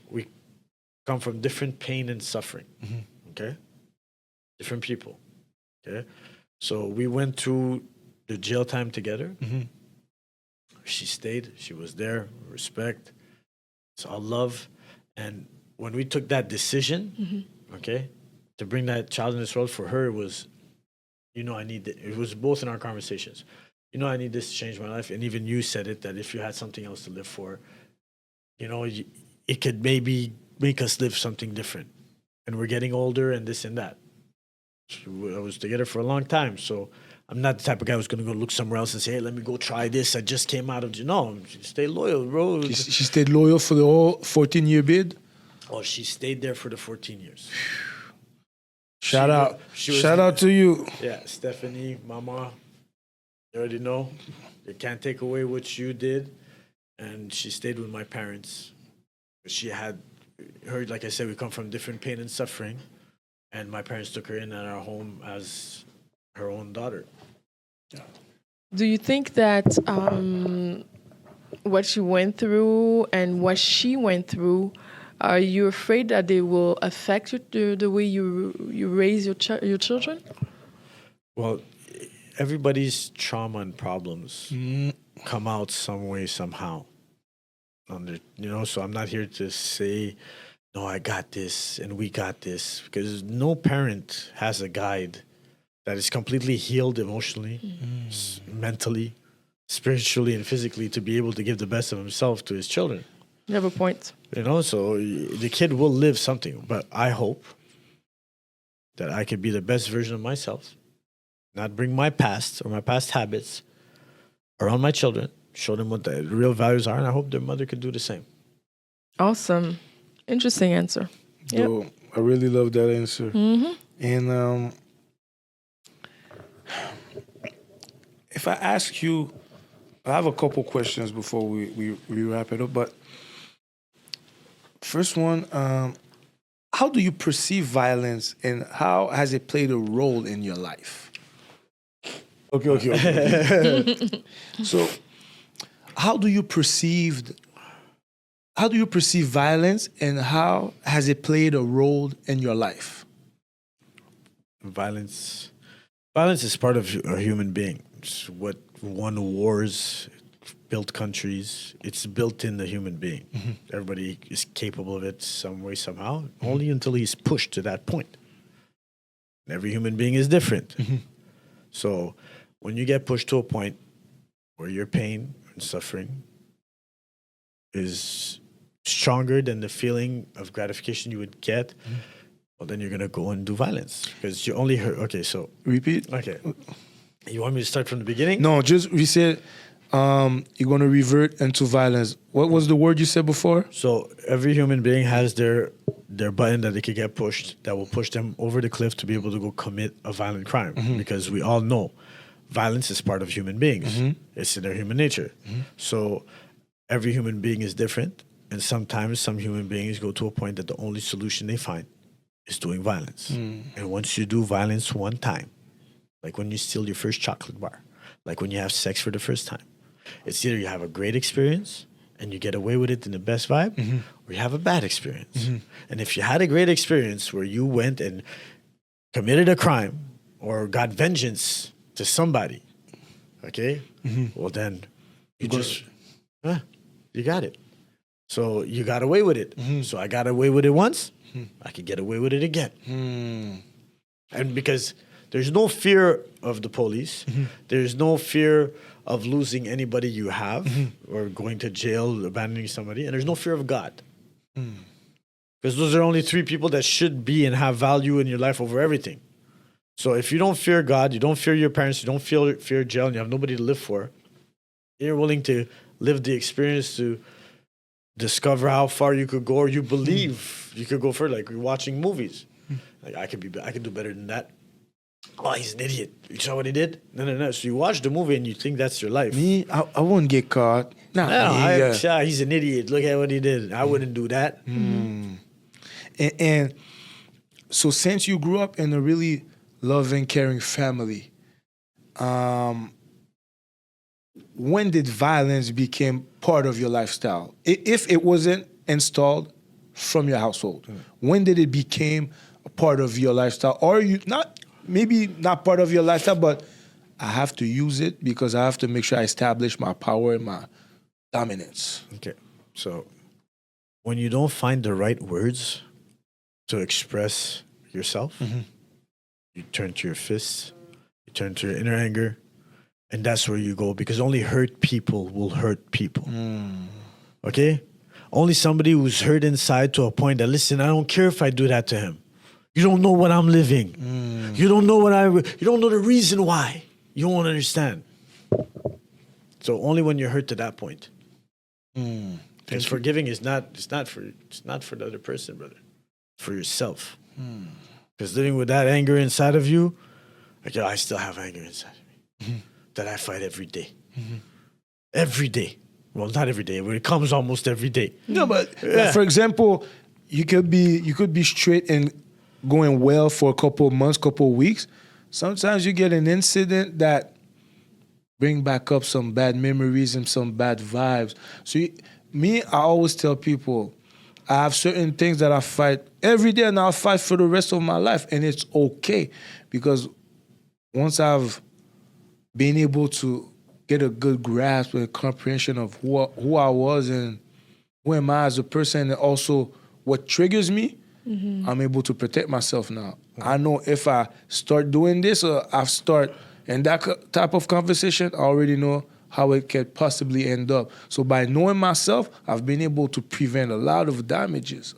We come from different pain and suffering. Okay, different people. Okay, so we went through the jail time together. She stayed. She was there. Respect. It's all love. And when we took that decision, okay, to bring that child in this world, for her, it was, you know, I need it. It was both in our conversations. You know, I need this to change my life. And even you said it, that if you had something else to live for, you know, it could maybe make us live something different. And we're getting older and this and that. So I was together for a long time. So I'm not the type of guy who's going to go look somewhere else and say, hey, let me go try this. I just came out of... No, stay loyal, bro. She stayed loyal for the whole 14-year bid? Oh, she stayed there for the 14 years. Shout out to you. Yeah, Stephanie, Mama, you already know. They can't take away what you did. And she stayed with my parents. She had heard, like I said, we come from different pain and suffering. And my parents took her in at our home as her own daughter. Do you think that what you went through and what she went through, are you afraid that they will affect you, the way you raise your children? Well, everybody's trauma and problems come out some way, somehow. You know, so I'm not here to say, no, I got this and we got this, because no parent has a guide that is completely healed emotionally, mentally, spiritually, and physically to be able to give the best of himself to his children. You have a point. You know, so the kid will live something, but I hope that I could be the best version of myself, not bring my past or my past habits around my children, show them what the real values are, and I hope their mother could do the same. Awesome. Interesting answer. Yep. Yo, I really love that answer. And if I ask you, I have a couple questions before we wrap it up, but first one, how do you perceive violence and how has it played a role in your life? Okay. So, how do you perceive violence and how has it played a role in your life? Violence is part of a human being. It's what won wars, built countries. It's built in the human being. Everybody is capable of it some way, somehow, only until he's pushed to that point. And every human being is different. So when you get pushed to a point where your pain and suffering is stronger than the feeling of gratification you would get, well, then you're going to go and do violence because you only heard. Okay, so repeat. Okay. You want me to start from the beginning? No, just we said you're going to revert into violence. What was the word you said before? So every human being has their button that they could get pushed that will push them over the cliff to be able to go commit a violent crime. Because we all know violence is part of human beings. It's in their human nature. So every human being is different. And sometimes some human beings go to a point that the only solution they find is doing violence. And once you do violence one time, like when you steal your first chocolate bar, like when you have sex for the first time, it's either you have a great experience and you get away with it in the best vibe, or you have a bad experience. And if you had a great experience where you went and committed a crime or got vengeance to somebody, okay, well then you you got it. So you got away with it. So I got away with it once, I could get away with it again. And because there's no fear of the police, there's no fear of losing anybody you have or going to jail, abandoning somebody, and there's no fear of God. Because those are only 3 people that should be and have value in your life over everything. So if you don't fear God, you don't fear your parents, you don't fear jail, and you have nobody to live for, you're willing to live the experience to discover how far you could go, or you believe you could go further. Like you're watching movies. Like I could do better than that. Oh, he's an idiot. You saw what he did? No. So you watch the movie and you think that's your life. Me, I wouldn't get caught. He's an idiot. Look at what he did. I wouldn't do that. And so since you grew up in a really loving, caring family, when did violence become part of your lifestyle? If it wasn't installed from your household, when did it become a part of your lifestyle? Or you maybe not part of your lifestyle, but I have to use it because I have to make sure I establish my power and my dominance. Okay. So when you don't find the right words to express yourself, you turn to your fists, you turn to your inner anger, and that's where you go, because only hurt people will hurt people. Okay? Only somebody who's hurt inside to a point that, listen, I don't care if I do that to him. You don't know what I'm living. You don't know you don't know the reason why. You won't understand. So only when you're hurt to that point. Because forgiving is not for the other person, brother. It's for yourself. Because living with that anger inside of you, like, I still have anger inside of me that I fight every day. Every day. Well, not every day, but it comes almost every day. No, but for example, you could be straight and going well for a couple of months, couple of weeks. Sometimes you get an incident that bring back up some bad memories and some bad vibes. So I always tell people, I have certain things that I fight every day and I'll fight for the rest of my life. And it's okay, because once I've been able to get a good grasp and comprehension of who I was and who am I as a person, and also what triggers me, I'm able to protect myself now. I know if I start doing this or I start in that type of conversation, I already know how it could possibly end up. So by knowing myself, I've been able to prevent a lot of damages.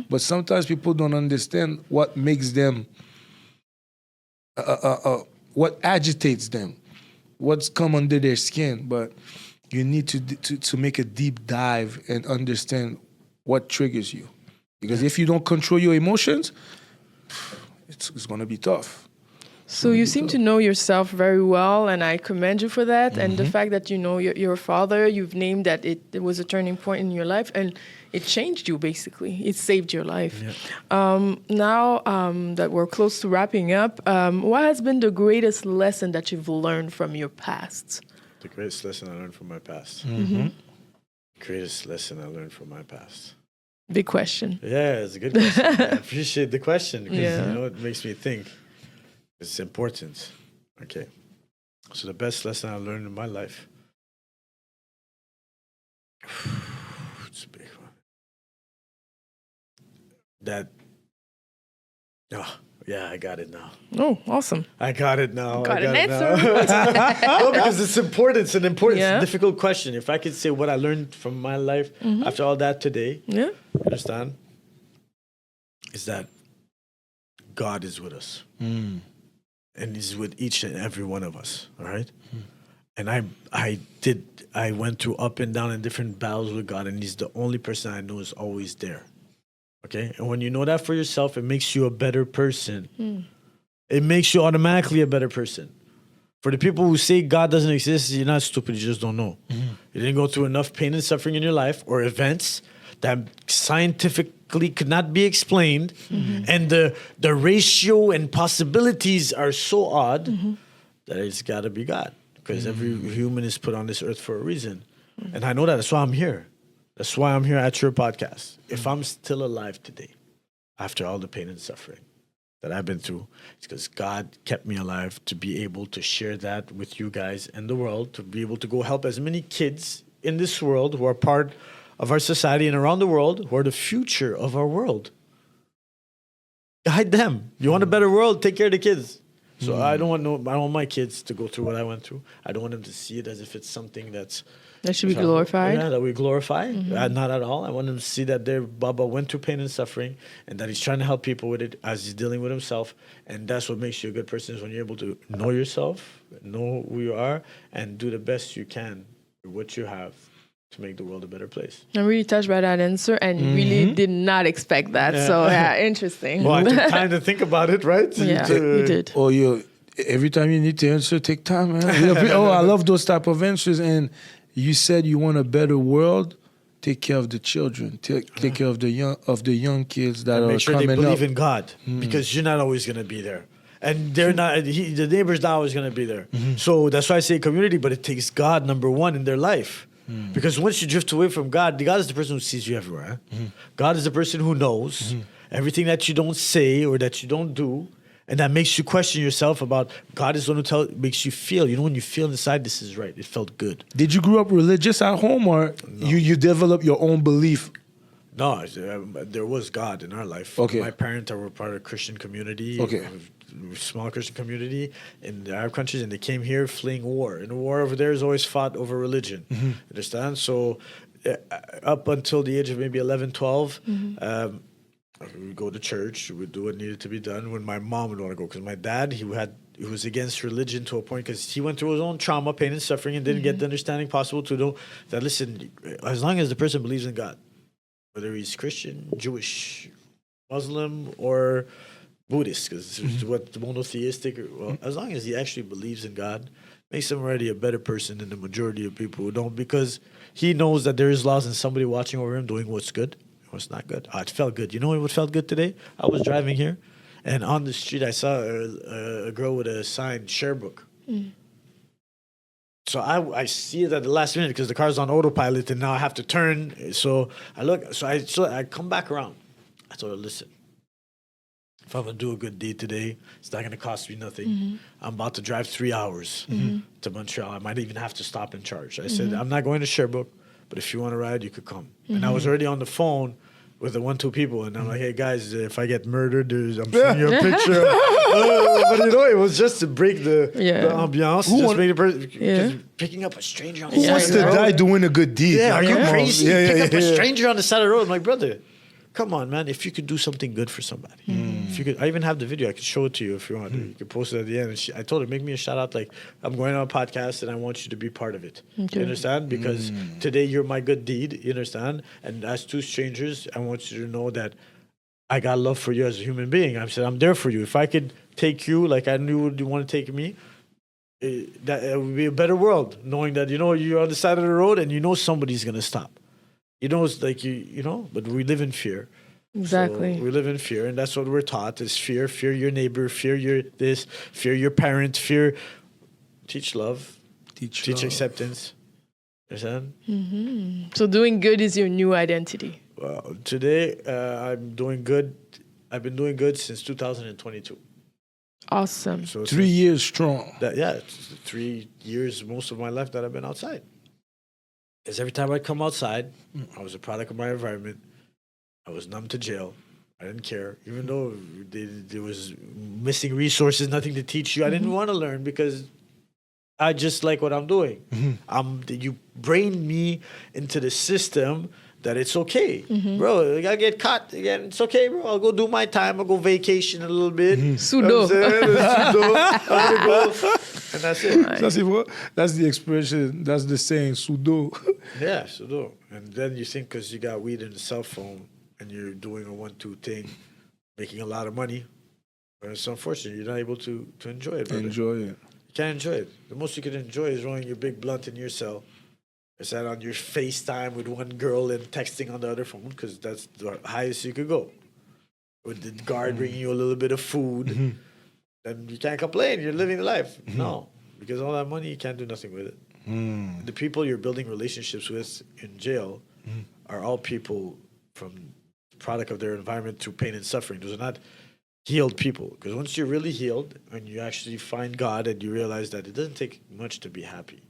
But sometimes people don't understand what makes them, what agitates them, what's come under their skin. But you need to make a deep dive and understand what triggers you. Because if you don't control your emotions, it's going to be tough. So you seem to know yourself very well, and I commend you for that. And the fact that you know your father, you've named that it was a turning point in your life, and it changed you, basically. It saved your life. Yeah. Now that we're close to wrapping up, what has been the greatest lesson that you've learned from your past? The greatest lesson I learned from my past? Greatest lesson I learned from my past? Big question. Yeah, it's a good question. I appreciate the question, because it makes me think. It's important. Okay. So the best lesson I learned in my life. It's a big one. I got it now. Oh, awesome. I got it now. Got an answer. No, because it's important. It's an important, it's a difficult question. If I could say what I learned from my life after all that today, understand, is that God is with us. And he's with each and every one of us, all right? And I went through up and down in different battles with God, and he's the only person I know is always there, okay? And when you know that for yourself, it makes you a better person. It makes you automatically a better person. For the people who say God doesn't exist, you're not stupid, you just don't know. You didn't go through enough pain and suffering in your life, or events that scientifically could not be explained, and the ratio and possibilities are so odd that it's got to be God, because every human is put on this earth for a reason. And I know that. That's why I'm here. That's why I'm here at your podcast. If I'm still alive today, after all the pain and suffering that I've been through, it's because God kept me alive to be able to share that with you guys and the world, to be able to go help as many kids in this world who are part of our society and around the world, who are the future of our world. Guide them. You want a better world? Take care of the kids. So I don't want my kids to go through what I went through. I don't want them to see it as if it's something that should be glorified. Yeah, that we glorify. Not at all. I want them to see that their Baba went through pain and suffering, and that he's trying to help people with it as he's dealing with himself. And that's what makes you a good person, is when you're able to know yourself, know who you are, and do the best you can with what you have to make the world a better place. I'm really touched by that answer, and really did not expect that. Yeah. So interesting. Well, I took time to think about it, right? Yeah, you did. Oh, every time you need to answer, take time, man. I love those type of answers. And you said you want a better world. Take care of the children. Take care of the young kids that are make sure coming they believe up. in God, because you're not always going to be there. And they're not. The neighbor's not always going to be there. So that's why I say community, but it takes God number one in their life. Because once you drift away from God, God is the person who sees you everywhere. God is the person who knows everything that you don't say or that you don't do, and that makes you question yourself about. God is the one who makes you feel. You know, when you feel inside, this is right. It felt good. Did you grow up religious at home, or you developed your own belief? No, there was God in our life. Okay. My parents were part of a Christian community. Okay. A small Christian community in the Arab countries, and they came here fleeing war. And the war over there is always fought over religion. Understand? So up until the age of maybe 11, 12, we would go to church. We would do what needed to be done when my mom would want to go. Because my dad, he was against religion to a point, because he went through his own trauma, pain, and suffering, and didn't get the understanding possible to know that, listen, as long as the person believes in God, whether he's Christian, Jewish, Muslim, or Buddhist, because this is what the monotheistic, as long as he actually believes in God, makes him already a better person than the majority of people who don't, because he knows that there is laws and somebody watching over him doing what's good and what's not good. It felt good. You know what felt good today? I was driving here, and on the street I saw a girl with a sign, share book. So I see it at the last minute because the car's on autopilot, and now I have to turn. So I look. So I come back around. I told her, listen, if I'm gonna do a good deed today, it's not gonna cost me nothing. I'm about to drive 3 hours to Montreal. I might even have to stop and charge. I said, I'm not going to Sherbrooke, but if you want to ride, you could come. And I was already on the phone with the 1-2 people, and I'm like, hey guys, if I get murdered, I'm sending you a picture. But you know, it was just to break the ambiance. Just picking up a stranger on the side What's of the the road. guy doing a good deed? Yeah, are you Come on. crazy? Pick up a stranger on the side of the road. I'm like, brother, come on, man. If you could do something good for somebody, if you could, I even have the video. I could show it to you if you want. You could post it at the end. And I told her, make me a shout out. Like, I'm going on a podcast and I want you to be part of it. Okay. You understand? Because today you're my good deed. You understand? And as two strangers, I want you to know that I got love for you as a human being. I said, I'm there for you. If I could take you like I knew you want to take me, that it would be a better world, knowing that, you know, you're on the side of the road and you know somebody's going to stop. You know, it's like, you know, but we live in fear. Exactly. So we live in fear, and that's what we're taught is fear. Fear your neighbor, fear your this, fear your parent, fear. Teach love, teach love. acceptance. Understand? So doing good is your new identity. Well, today I'm doing good. I've been doing good since 2022. Awesome. So 3 years strong. It's 3 years, most of my life that I've been outside. Because every time I'd come outside, I was a product of my environment. I was numb to jail. I didn't care. Even though there was missing resources, nothing to teach you, I didn't want to learn because I just like what I'm doing. You brained me into the system that it's okay. Bro, I get caught again. It's okay, bro. I'll go do my time. I'll go vacation a little bit. Sudo. And that's it. That's the expression. That's the saying, sudo. Yeah, sudo. And then you think because you got weed and a cell phone and you're doing a 1-2 thing, making a lot of money, but it's unfortunate you're not able to enjoy it. Brother. Enjoy it. You can't enjoy it. The most you can enjoy is rolling your big blunt in your cell. Is that on your FaceTime with one girl and texting on the other phone, because that's the highest you could go. With the guard bringing you a little bit of food, then you can't complain. You're living the life. No, because all that money, you can't do nothing with it. The people you're building relationships with in jail are all people from product of their environment through pain and suffering. Those are not healed people. Because once you're really healed and you actually find God and you realize that it doesn't take much to be happy.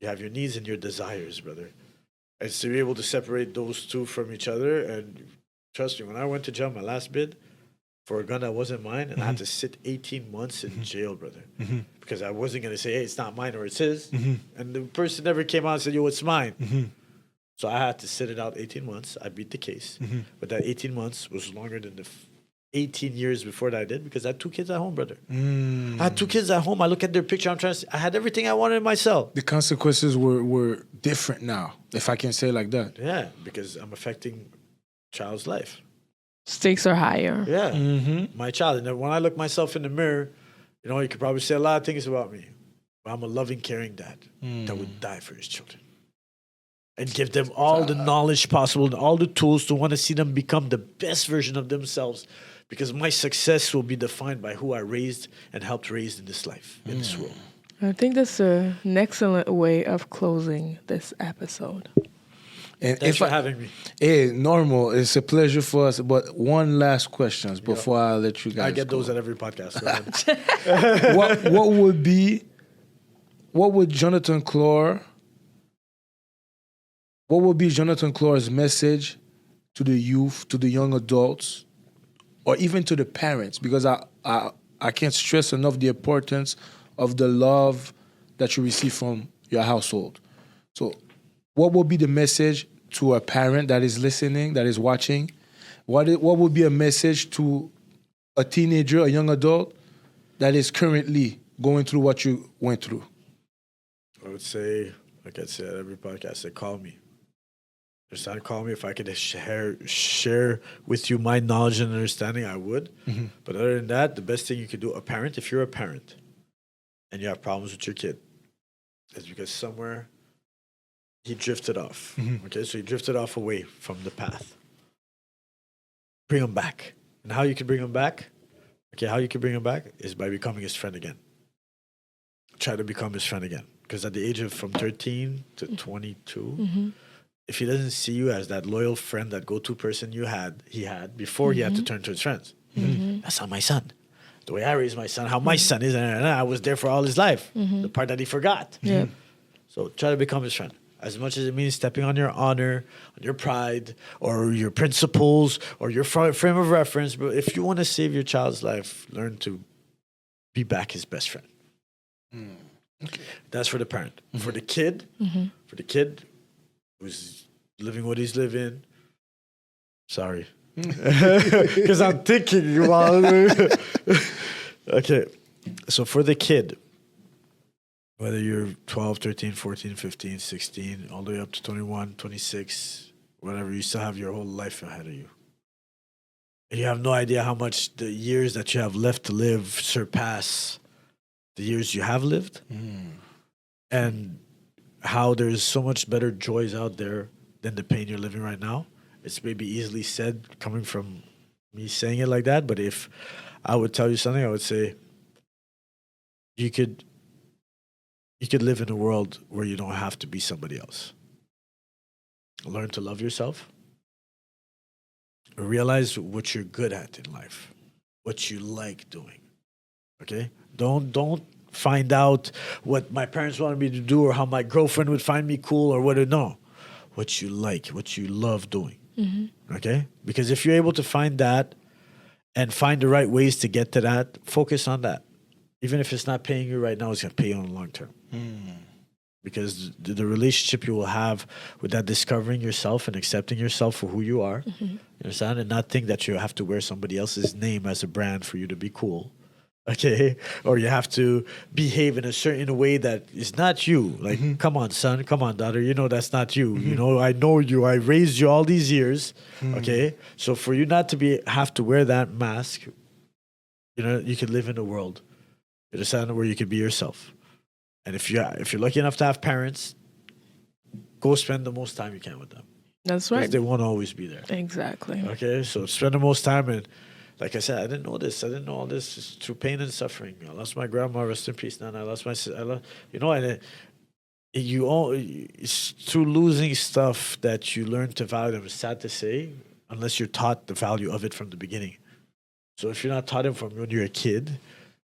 You have your needs and your desires, brother. And to be able to separate those two from each other. And trust me, when I went to jail, my last bid, for a gun that wasn't mine, and I had to sit 18 months in jail, brother, because I wasn't going to say, hey, it's not mine or it's his. And the person never came out and said, yo, it's mine. So I had to sit it out 18 months. I beat the case. But that 18 months was longer than the 18 years before that I did, because I had 2 kids at home, brother. I had 2 kids at home. I look at their picture. I had everything I wanted myself. The consequences were different now, if I can say it like that. Yeah, because I'm affecting child's life. Stakes are higher. Yeah, my child. And then when I look myself in the mirror, you know, you could probably say a lot of things about me. But I'm a loving, caring dad that would die for his children. And give them all the knowledge possible and all the tools to want to see them become the best version of themselves. Because my success will be defined by who I raised and helped raise in this life, in this world. I think that's an excellent way of closing this episode. And Thanks for having me. Hey, normal. It's a pleasure for us. But one last question before I let you guys I get go. those at every podcast. Go ahead. What would Jonathan Klor... What would be Jonathan Klor's message to the youth, to the young adults, or even to the parents? Because I can't stress enough the importance of the love that you receive from your household. So what would be the message to a parent that is listening, that is watching? What would be a message to a teenager, a young adult that is currently going through what you went through? I would say, like I said, every podcast, they call me. Just call me. If I could share with you my knowledge and understanding, I would. But other than that, the best thing you could do, a parent, if you're a parent and you have problems with your kid, is because somewhere he drifted off. Okay, so he drifted off away from the path. Bring him back. And how you can bring him back? Okay, how you can bring him back is by becoming his friend again. Try to become his friend again. Because at the age of from 13 to 22, if he doesn't see you as that loyal friend, that go-to person he had before he had to turn to his friends. That's not my son. The way I raised my son, how my son is, and I was there for all his life. The part that he forgot. So try to become his friend. As much as it means stepping on your honor, on your pride, or your principles, or your frame of reference. But if you want to save your child's life, learn to be back his best friend. Okay. That's for the parent. For the kid, who's living what he's living. Sorry. Because I'm thinking. Okay. So for the kid, whether you're 12, 13, 14, 15, 16, all the way up to 21, 26, whatever, you still have your whole life ahead of you. And you have no idea how much the years that you have left to live surpass the years you have lived. And how there's so much better joys out there than the pain you're living right now. It's maybe easily said coming from me saying it like that, but if I would tell you something, I would say you could live in a world where you don't have to be somebody else. Learn to love yourself. Realize what you're good at in life, what you like doing. Okay? Don't find out what my parents wanted me to do or how my girlfriend would find me cool or what. No, what you like, what you love doing. Okay? Because if you're able to find that and find the right ways to get to that, focus on that. Even if it's not paying you right now, it's going to pay you on the long term. Because the relationship you will have with that discovering yourself and accepting yourself for who you are, you understand? And not think that you have to wear somebody else's name as a brand for you to be cool. Okay, or you have to behave in a certain way that is not you. Like, come on, son, come on, daughter. You know that's not you. You know, I know you. I raised you all these years. Okay, so for you not to have to wear that mask, you know, you can live in a world, you understand, where you can be yourself. And if you're lucky enough to have parents, go spend the most time you can with them. That's right. Because they won't always be there. Exactly. Okay, so spend the most time and. Like I said, I didn't know this. I didn't know all this. It's through pain and suffering. I lost my grandma, rest in peace. Now I lost my sister. And it's through losing stuff that you learn to value them. It's sad to say, unless you're taught the value of it from the beginning. So if you're not taught it from when you're a kid,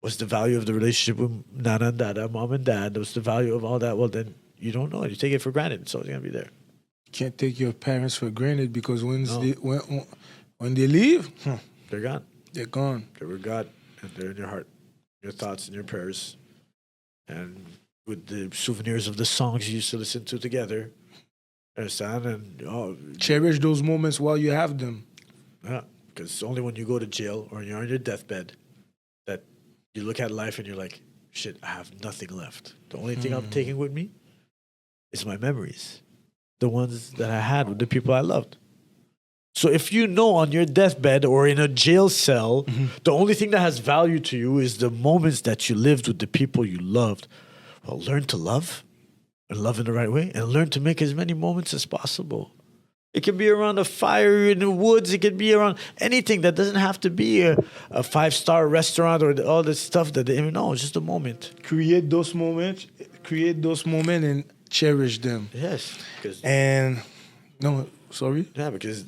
what's the value of the relationship with Nana and Dada, Mom and Dad? What's the value of all that? Well, then you don't know it. You take it for granted. It's always going to be there. You can't take your parents for granted because when they leave... They're gone. They're gone. They were God, and they're in your heart, your thoughts, and your prayers. And with the souvenirs of the songs you used to listen to together. Understand? And cherish those moments while you have them. Yeah, because it's only when you go to jail or you're on your deathbed that you look at life and you're like, shit, I have nothing left. The only thing I'm taking with me is my memories. The ones that I had with the people I loved. So if you know on your deathbed or in a jail cell, the only thing that has value to you is the moments that you lived with the people you loved. Well, learn to love and love in the right way and learn to make as many moments as possible. It can be around a fire in the woods. It can be around anything. That doesn't have to be a 5-star restaurant or all this stuff that they even know. It's just a moment. Create those moments and cherish them. Yes. And, no, sorry? Yeah, because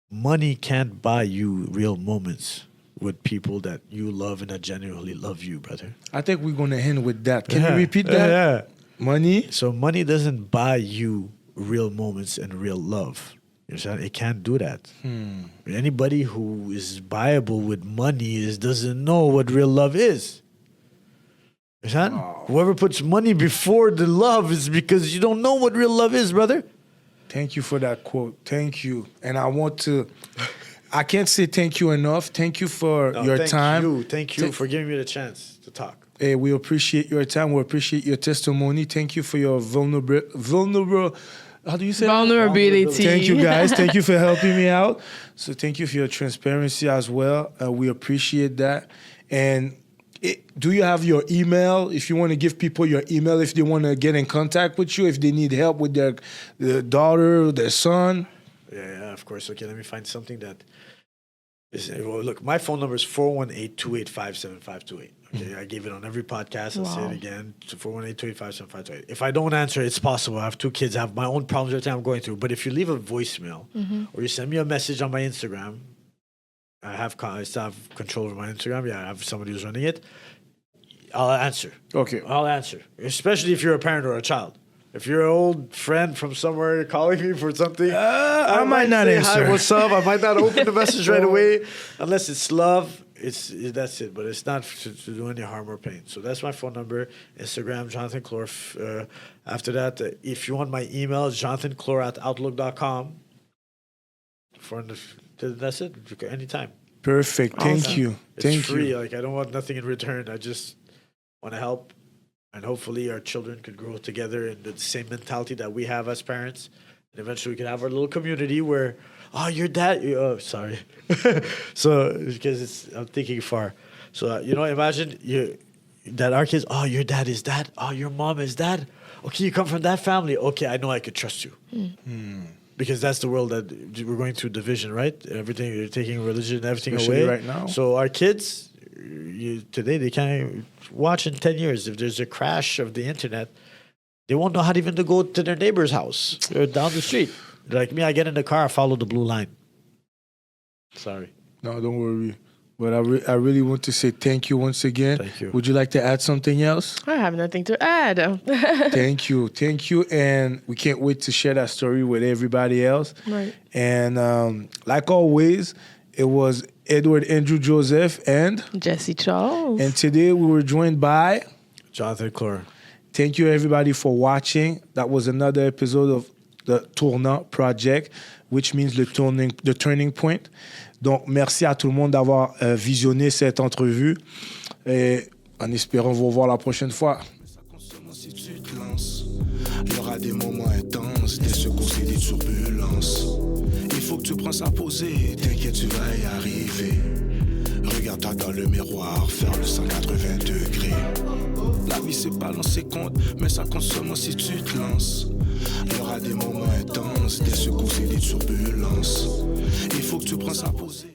money can't buy you real moments with people that you love and that genuinely love you, brother. I think we're going to end with that. Can you repeat that? Yeah. Money? So money doesn't buy you real moments and real love. You understand? It can't do that. Anybody who is buyable with money doesn't know what real love is. You understand? Wow. Whoever puts money before the love is because you don't know what real love is, brother. Thank you for that quote. Thank you. And I can't say thank you enough. Thank you for your time. Thank you for giving me the chance to talk. Hey, we appreciate your time. We appreciate your testimony. Thank you for your vulnerable. How do you say vulnerability? Thank you, guys. Thank you for helping me out. So thank you for your transparency as well. We appreciate that. And do you have your email? If you want to give people your email, if they want to get in contact with you, if they need help with their daughter, their son. Yeah, of course. Okay, let me find something that is. Well, look, my phone number is 418-285-7528. Okay, I gave it on every podcast. I'll say it again. 418-285-7528. If I don't answer, it's possible. I have 2 kids. I have my own problems every time I'm going through. But if you leave a voicemail or you send me a message on my Instagram, I still have control over my Instagram. Yeah, I have somebody who's running it. I'll answer. Okay. I'll answer. Especially if you're a parent or a child. If you're an old friend from somewhere calling me for something, I might not say, answer. Hi, what's up? I might not open the message right away unless it's love. That's it. But it's not to do any harm or pain. So that's my phone number. Instagram, Jonathan Klor. After that, if you want my email, it's jonathanklor@outlook.com. That's it. Anytime. Perfect. Thank you. It's free. Like, I don't want nothing in return. I just want to help. And hopefully our children could grow together in the same mentality that we have as parents. And eventually we can have our little community where, your dad, sorry. So, because I'm thinking far. So, imagine that our kids, your dad is that. Your mom is that. Okay, you come from that family. Okay, I know I could trust you. Because that's the world that we're going through division, right? Everything, you're taking religion and everything especially away. Right now. So our kids, today, they can't watch in 10 years. If there's a crash of the internet, they won't know how even to go to their neighbor's house or down the street. Like me, I get in the car, I follow the blue line. Sorry. No, don't worry. But I really want to say thank you once again. Thank you. Would you like to add something else? I have nothing to add. Thank you. And we can't wait to share that story with everybody else. Right. And like always, it was Edward Andrew Joseph and Jesse Charles. And today we were joined by Jonathan Klor. Thank you everybody for watching. That was another episode of the Tournant Project, which means the turning point. Donc, merci à tout le monde d'avoir visionné cette entrevue. Et en espérant vous revoir la prochaine fois. Si tu te lances, il y aura des moments intenses, des secousses et des turbulences. Il faut que tu prennes ça poser, t'inquiète, tu vas y arriver. Regarde-toi dans le miroir, faire le 180 degrés. La vie c'est pas dans ses comptes, mais ça compte seulement si tu te lances. Il y aura des moments intenses, des secousses et des turbulences. Il faut que tu prennes ça poser.